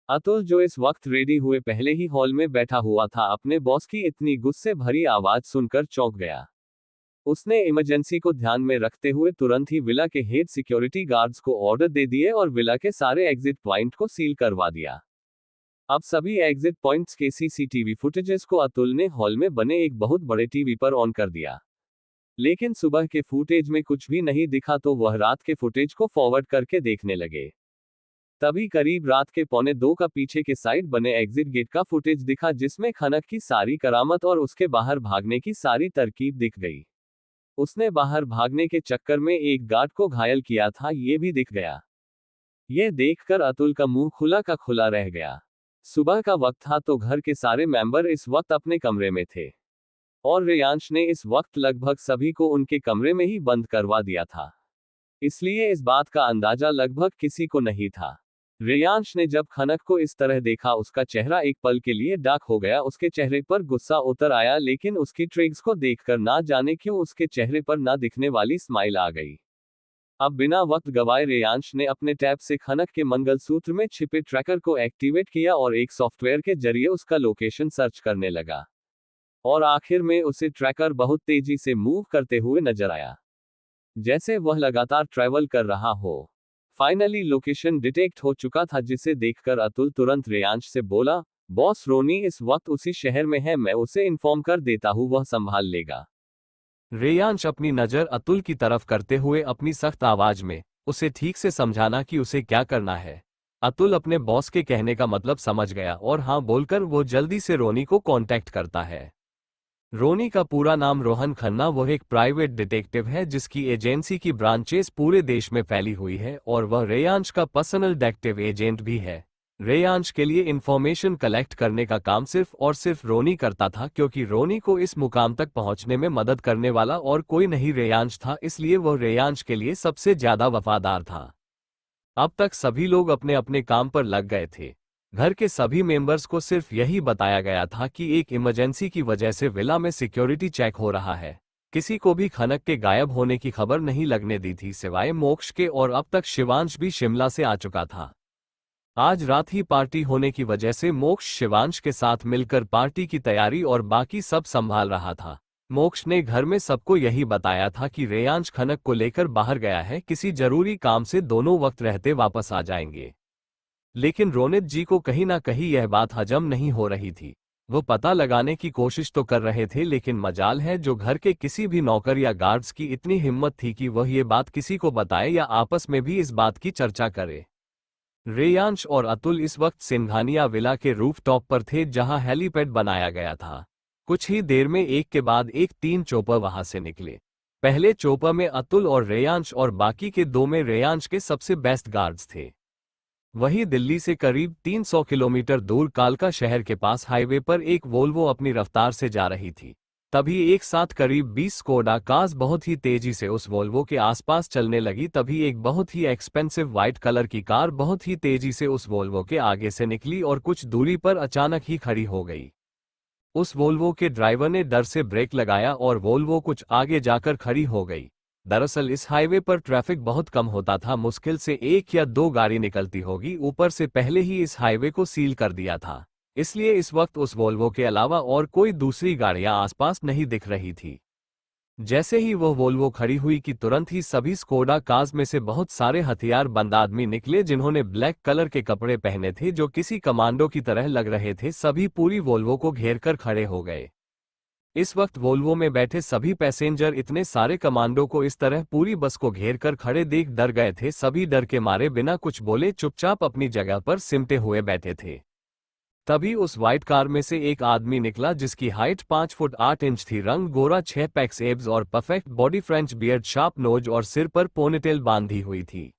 अतुल, जो इस वक्त रेडी हुए पहले ही हॉल में बैठा हुआ था, अपने बॉस की इतनी गुस्से भरी आवाज सुनकर चौंक गया। उसने इमरजेंसी को ध्यान में रखते हुए तुरंत ही विला के हेड सिक्योरिटी गार्ड्स को ऑर्डर दे दिए और विला के सारे एग्जिट पॉइंट को सील करवा दिया। अब सभी एग्जिट पॉइंट्स के सीसीटीवी फुटेजेस को अतुल ने हॉल में बने एक बहुत बड़े टीवी पर ऑन कर दिया। लेकिन सुबह के फुटेज में कुछ भी नहीं दिखा तो वह रात के फुटेज को फॉरवर्ड करके देखने लगे। तभी करीब रात के 1:45 का पीछे के साइड बने एग्जिट गेट का फुटेज दिखा जिसमें खनक की सारी करामत और उसके बाहर भागने की सारी तरकीब दिख गई। उसने बाहर भागने के चक्कर में एक गार्ड को घायल किया था, ये भी दिख गया। ये देखकर अतुल का मुंह खुला का खुला रह गया। सुबह का वक्त था तो घर के सारे मेंबर इस वक्त अपने कमरे में थे और रेयांश ने इस वक्त लगभग सभी को उनके कमरे में ही बंद करवा दिया था, इसलिए इस बात का अंदाजा लगभग किसी को नहीं था। रेयांश ने जब खनक को इस तरह देखा उसका चेहरा एक पल के लिए डार्क हो गया, उसके चेहरे पर गुस्सा उतर आया, लेकिन उसकी ट्रिक्स को देखकर ना जाने क्यों उसके चेहरे पर ना दिखने वाली स्माइल आ गई। अब बिना वक्त गवाए रेयांश ने अपने टैब से खनक के मंगलसूत्र में छिपे ट्रैकर को एक्टिवेट किया और एक सॉफ्टवेयर के जरिए उसका लोकेशन सर्च करने लगा और आखिर में उसे ट्रैकर बहुत तेजी से मूव करते हुए नजर आया, जैसे वह लगातार ट्रैवल कर रहा हो। फाइनली लोकेशन डिटेक्ट हो चुका था, जिसे देखकर अतुल तुरंत रेयांश से बोला, बॉस रोनी इस वक्त उसी शहर में है, मैं उसे इन्फॉर्म कर देता हूँ, वह संभाल लेगा। रेयांश अपनी नजर अतुल की तरफ करते हुए अपनी सख्त आवाज में उसे ठीक से समझाना कि उसे क्या करना है। अतुल अपने बॉस के कहने का मतलब समझ गया और हाँ बोलकर वो जल्दी से रोनी को कांटेक्ट करता है। रोनी का पूरा नाम रोहन खन्ना, वह एक प्राइवेट डिटेक्टिव है जिसकी एजेंसी की ब्रांचेस पूरे देश में फैली हुई है और वह रेयांश का पर्सनल डिटेक्टिव एजेंट भी है। रेयांश के लिए इंफॉर्मेशन कलेक्ट करने का काम सिर्फ और सिर्फ रोनी करता था, क्योंकि रोनी को इस मुकाम तक पहुंचने में मदद करने वाला और कोई नहीं रेयांश था, इसलिए वह रेयांश के लिए सबसे ज्यादा वफादार था। अब तक सभी लोग अपने अपने काम पर लग गए थे। घर के सभी मेंबर्स को सिर्फ यही बताया गया था कि एक इमरजेंसी की वजह से विला में सिक्योरिटी चेक हो रहा है। किसी को भी खनक के गायब होने की खबर नहीं लगने दी थी सिवाय मोक्ष के, और अब तक शिवांश भी शिमला से आ चुका था। आज रात ही पार्टी होने की वजह से मोक्ष शिवांश के साथ मिलकर पार्टी की तैयारी और बाकी सब संभाल रहा था। मोक्ष ने घर में सबको यही बताया था कि रेयांश खनक को लेकर बाहर गया है, किसी जरूरी काम से दोनों वक्त रहते वापस आ जाएंगे। लेकिन रोनित जी को कहीं ना कहीं यह बात हजम नहीं हो रही थी। वो पता लगाने की कोशिश तो कर रहे थे, लेकिन मजाल है जो घर के किसी भी नौकर या गार्ड्स की इतनी हिम्मत थी कि वह ये बात किसी को बताए या आपस में भी इस बात की चर्चा करे। रेयांश और अतुल इस वक्त सिंघानिया विला के रूफटॉप पर थे जहां हेलीपैड बनाया गया था। कुछ ही देर में एक के बाद एक 3 चोपर वहां से निकले। पहले चोपर में अतुल और रेयांश और बाकी के 2 में रेयांश के सबसे बेस्ट गार्ड्स थे। वहीं दिल्ली से करीब 300 किलोमीटर दूर कालका शहर के पास हाईवे पर एक वोल्वो अपनी रफ्तार से जा रही थी। तभी एक साथ करीब 20 स्कोडा कार्स बहुत ही तेजी से उस वोल्वो के आसपास चलने लगी। तभी एक बहुत ही एक्सपेंसिव व्हाइट कलर की कार बहुत ही तेजी से उस वोल्वो के आगे से निकली और कुछ दूरी पर अचानक ही खड़ी हो गई। उस वोल्वो के ड्राइवर ने डर से ब्रेक लगाया और वोल्वो कुछ आगे जाकर खड़ी हो गई। दरअसल इस हाईवे पर ट्रैफिक बहुत कम होता था, मुश्किल से 1 या 2 गाड़ी निकलती होगी। ऊपर से पहले ही इस हाईवे को सील कर दिया था, इसलिए इस वक्त उस वोल्वो के अलावा और कोई दूसरी गाड़ियां आसपास नहीं दिख रही थी। जैसे ही वो वोल्वो खड़ी हुई कि तुरंत ही सभी स्कोडा कार्स में से बहुत सारे हथियारबंद आदमी निकले जिन्होंने ब्लैक कलर के कपड़े पहने थे जो किसी कमांडो की तरह लग रहे थे। सभी पूरी वोल्वो को घेर कर खड़े हो गए। इस वक्त वोल्वो में बैठे सभी पैसेंजर इतने सारे कमांडो को इस तरह पूरी बस को घेर कर खड़े देख डर गए थे। सभी डर के मारे बिना कुछ बोले चुपचाप अपनी जगह पर सिमटे हुए बैठे थे। तभी उस व्हाइट कार में से एक आदमी निकला जिसकी हाइट 5 फुट 8 इंच थी, रंग गोरा, 6 पैक्स एब्स और perfect body, French beard, sharp nose और सिर पर पोनीटेल बांधी हुई थी।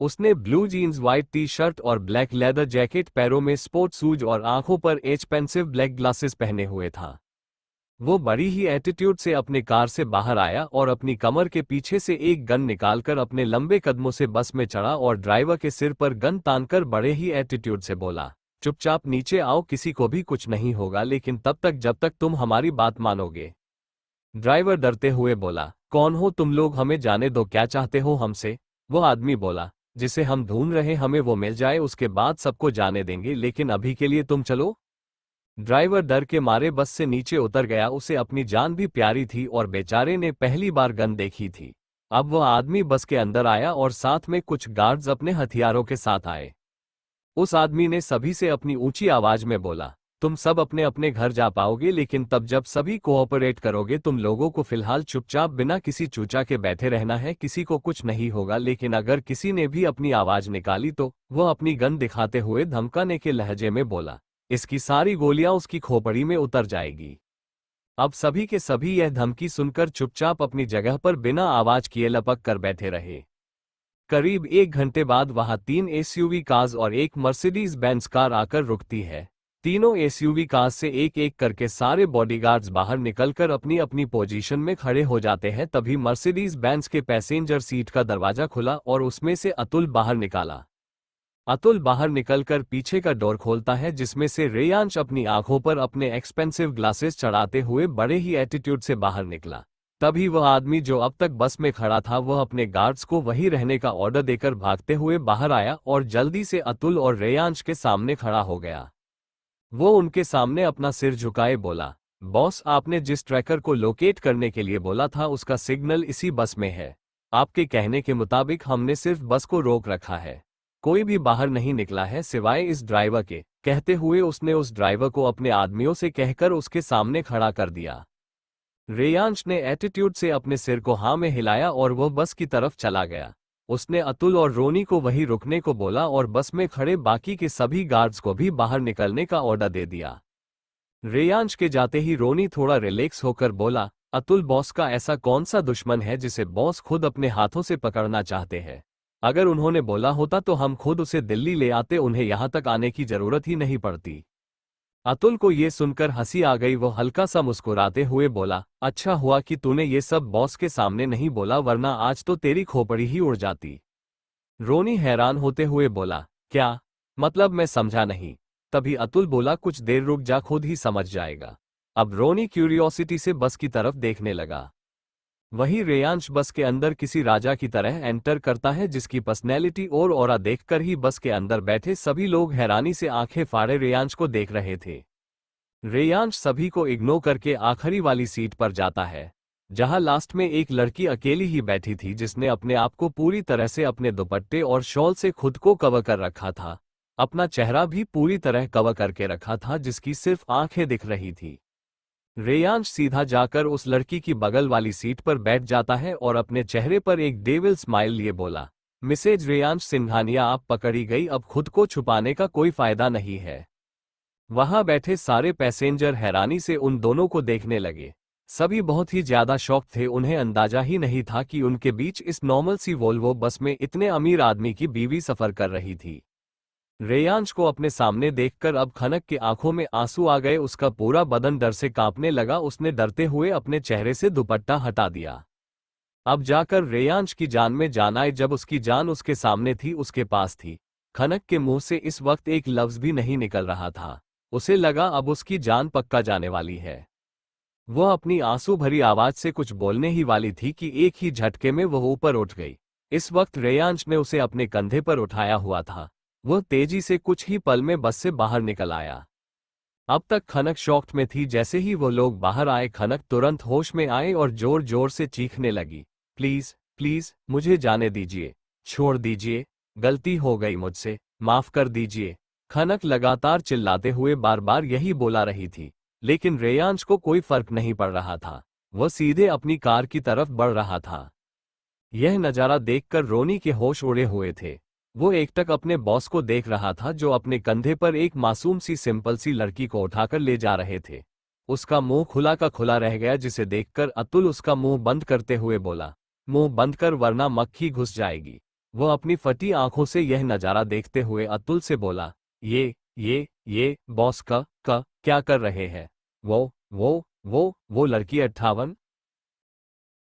उसने blue jeans, white T shirt और ब्लैक लेदर जैकेट, पैरों में स्पोर्ट शूज और आंखों पर एक्सपेंसिव ब्लैक ग्लासेस पहने हुए था। वो बड़ी ही एटीट्यूड से अपने कार से बाहर आया और अपनी कमर के पीछे से एक गन निकालकर अपने लंबे कदमों से बस में चढ़ा और ड्राइवर के सिर पर गन तानकर बड़े ही एटीट्यूड से बोला, चुपचाप नीचे आओ, किसी को भी कुछ नहीं होगा, लेकिन तब तक जब तक तुम हमारी बात मानोगे। ड्राइवर डरते हुए बोला, कौन हो तुम लोग, हमें जाने दो, क्या चाहते हो हमसे? वो आदमी बोला, जिसे हम ढूंढ रहे हमें वो मिल जाए, उसके बाद सबको जाने देंगे, लेकिन अभी के लिए तुम चलो। ड्राइवर डर के मारे बस से नीचे उतर गया। उसे अपनी जान भी प्यारी थी और बेचारे ने पहली बार गन देखी थी। अब वह आदमी बस के अंदर आया और साथ में कुछ गार्ड्स अपने हथियारों के साथ आए। उस आदमी ने सभी से अपनी ऊंची आवाज में बोला, तुम सब अपने अपने घर जा पाओगे, लेकिन तब जब सभी कोऑपरेट करोगे। तुम लोगों को फिलहाल चुपचाप बिना किसी चूचा के बैठे रहना है, किसी को कुछ नहीं होगा, लेकिन अगर किसी ने भी अपनी आवाज निकाली तो वह अपनी गन दिखाते हुए धमकाने के लहजे में बोला, इसकी सारी गोलियां उसकी खोपड़ी में उतर जाएगी। अब सभी के सभी यह धमकी सुनकर चुपचाप अपनी जगह पर बिना आवाज किए लपक कर बैठे रहे। करीब 1 घंटे बाद वहां 3 एसयूवी कार्स और एक मर्सिडीज बेंज कार आकर रुकती है। तीनों एसयूवी कार्स से एक एक करके सारे बॉडीगार्ड्स बाहर निकलकर अपनी अपनी पोजीशन में खड़े हो जाते हैं। तभी मर्सिडीज बेंज के पैसेंजर सीट का दरवाजा खुला और उसमें से अतुल बाहर निकाला। अतुल बाहर निकलकर पीछे का डोर खोलता है, जिसमें से रेयांश अपनी आंखों पर अपने एक्सपेंसिव ग्लासेस चढ़ाते हुए बड़े ही एटीट्यूड से बाहर निकला। तभी वह आदमी जो अब तक बस में खड़ा था वह अपने गार्ड्स को वहीं रहने का ऑर्डर देकर भागते हुए बाहर आया और जल्दी से अतुल और रेयांश के सामने खड़ा हो गया। वो उनके सामने अपना सिर झुकाए बोला, बॉस, आपने जिस ट्रैकर को लोकेट करने के लिए बोला था उसका सिग्नल इसी बस में है। आपके कहने के मुताबिक हमने सिर्फ बस को रोक रखा है, कोई भी बाहर नहीं निकला है सिवाय इस ड्राइवर के। कहते हुए उसने उस ड्राइवर को अपने आदमियों से कहकर उसके सामने खड़ा कर दिया। रेयांश ने एटीट्यूड से अपने सिर को हाँ में हिलाया और वह बस की तरफ चला गया। उसने अतुल और रोनी को वहीं रुकने को बोला और बस में खड़े बाकी के सभी गार्ड्स को भी बाहर निकलने का ऑर्डर दे दिया। रेयांश के जाते ही रोनी थोड़ा रिलैक्स होकर बोला, अतुल, बॉस का ऐसा कौन सा दुश्मन है जिसे बॉस खुद अपने हाथों से पकड़ना चाहते हैं? अगर उन्होंने बोला होता तो हम खुद उसे दिल्ली ले आते, उन्हें यहां तक आने की जरूरत ही नहीं पड़ती। अतुल को ये सुनकर हंसी आ गई। वो हल्का सा मुस्कुराते हुए बोला, अच्छा हुआ कि तूने ये सब बॉस के सामने नहीं बोला, वरना आज तो तेरी खोपड़ी ही उड़ जाती। रोनी हैरान होते हुए बोला, क्या मतलब, मैं समझा नहीं। तभी अतुल बोला, कुछ देर रुक जा, खुद ही समझ जाएगा। अब रोनी क्यूरियोसिटी से बस की तरफ देखने लगा। वहीं रेयांश बस के अंदर किसी राजा की तरह एंटर करता है, जिसकी पर्सनैलिटी और ऑरा देखकर ही बस के अंदर बैठे सभी लोग हैरानी से आंखें फाड़े रेयांश को देख रहे थे। रेयांश सभी को इग्नोर करके आखिरी वाली सीट पर जाता है, जहां लास्ट में एक लड़की अकेली ही बैठी थी, जिसने अपने आप को पूरी तरह से अपने दुपट्टे और शॉल से खुद को कवर कर रखा था। अपना चेहरा भी पूरी तरह कवर करके रखा था, जिसकी सिर्फ आंखें दिख रही थी। रेयांश सीधा जाकर उस लड़की की बगल वाली सीट पर बैठ जाता है और अपने चेहरे पर एक डेविल स्माइल लिए बोला, मिसेज रेयांश सिंघानिया, आप पकड़ी गई, अब खुद को छुपाने का कोई फायदा नहीं है। वहां बैठे सारे पैसेंजर हैरानी से उन दोनों को देखने लगे। सभी बहुत ही ज्यादा शॉक थे, उन्हें अंदाजा ही नहीं था कि उनके बीच इस नॉर्मल सी वोल्वो बस में इतने अमीर आदमी की बीवी सफर कर रही थी। रेयांश को अपने सामने देखकर अब खनक की आंखों में आंसू आ गए। उसका पूरा बदन डर से कांपने लगा। उसने डरते हुए अपने चेहरे से दुपट्टा हटा दिया। अब जाकर रेयांश की जान में जान आई, जब उसकी जान उसके सामने थी, उसके पास थी। खनक के मुंह से इस वक्त एक लफ्ज भी नहीं निकल रहा था। उसे लगा अब उसकी जान पक्का जाने वाली है। वह अपनी आंसू भरी आवाज से कुछ बोलने ही वाली थी कि एक ही झटके में वह ऊपर उठ गई। इस वक्त रेयांश ने उसे अपने कंधे पर उठाया हुआ था। वह तेजी से कुछ ही पल में बस से बाहर निकल आया। अब तक खनक शॉक्ड में थी। जैसे ही वो लोग बाहर आए, खनक तुरंत होश में आए और जोर जोर से चीखने लगी, प्लीज प्लीज मुझे जाने दीजिए, छोड़ दीजिए, गलती हो गई मुझसे, माफ कर दीजिए। खनक लगातार चिल्लाते हुए बार बार यही बोला रही थी, लेकिन रेयांश को कोई फर्क नहीं पड़ रहा था। वह सीधे अपनी कार की तरफ बढ़ रहा था। यह नज़ारा देखकर रोनी के होश उड़े हुए थे। वो एकटक अपने बॉस को देख रहा था, जो अपने कंधे पर एक मासूम सी सिंपल सी लड़की को उठाकर ले जा रहे थे। उसका मुंह खुला का खुला रह गया, जिसे देखकर अतुल उसका मुंह बंद करते हुए बोला, मुंह बंद कर वरना मक्खी घुस जाएगी। वह अपनी फटी आंखों से यह नज़ारा देखते हुए अतुल से बोला, ये बॉस का क्या कर रहे हैं? वो लड़की 58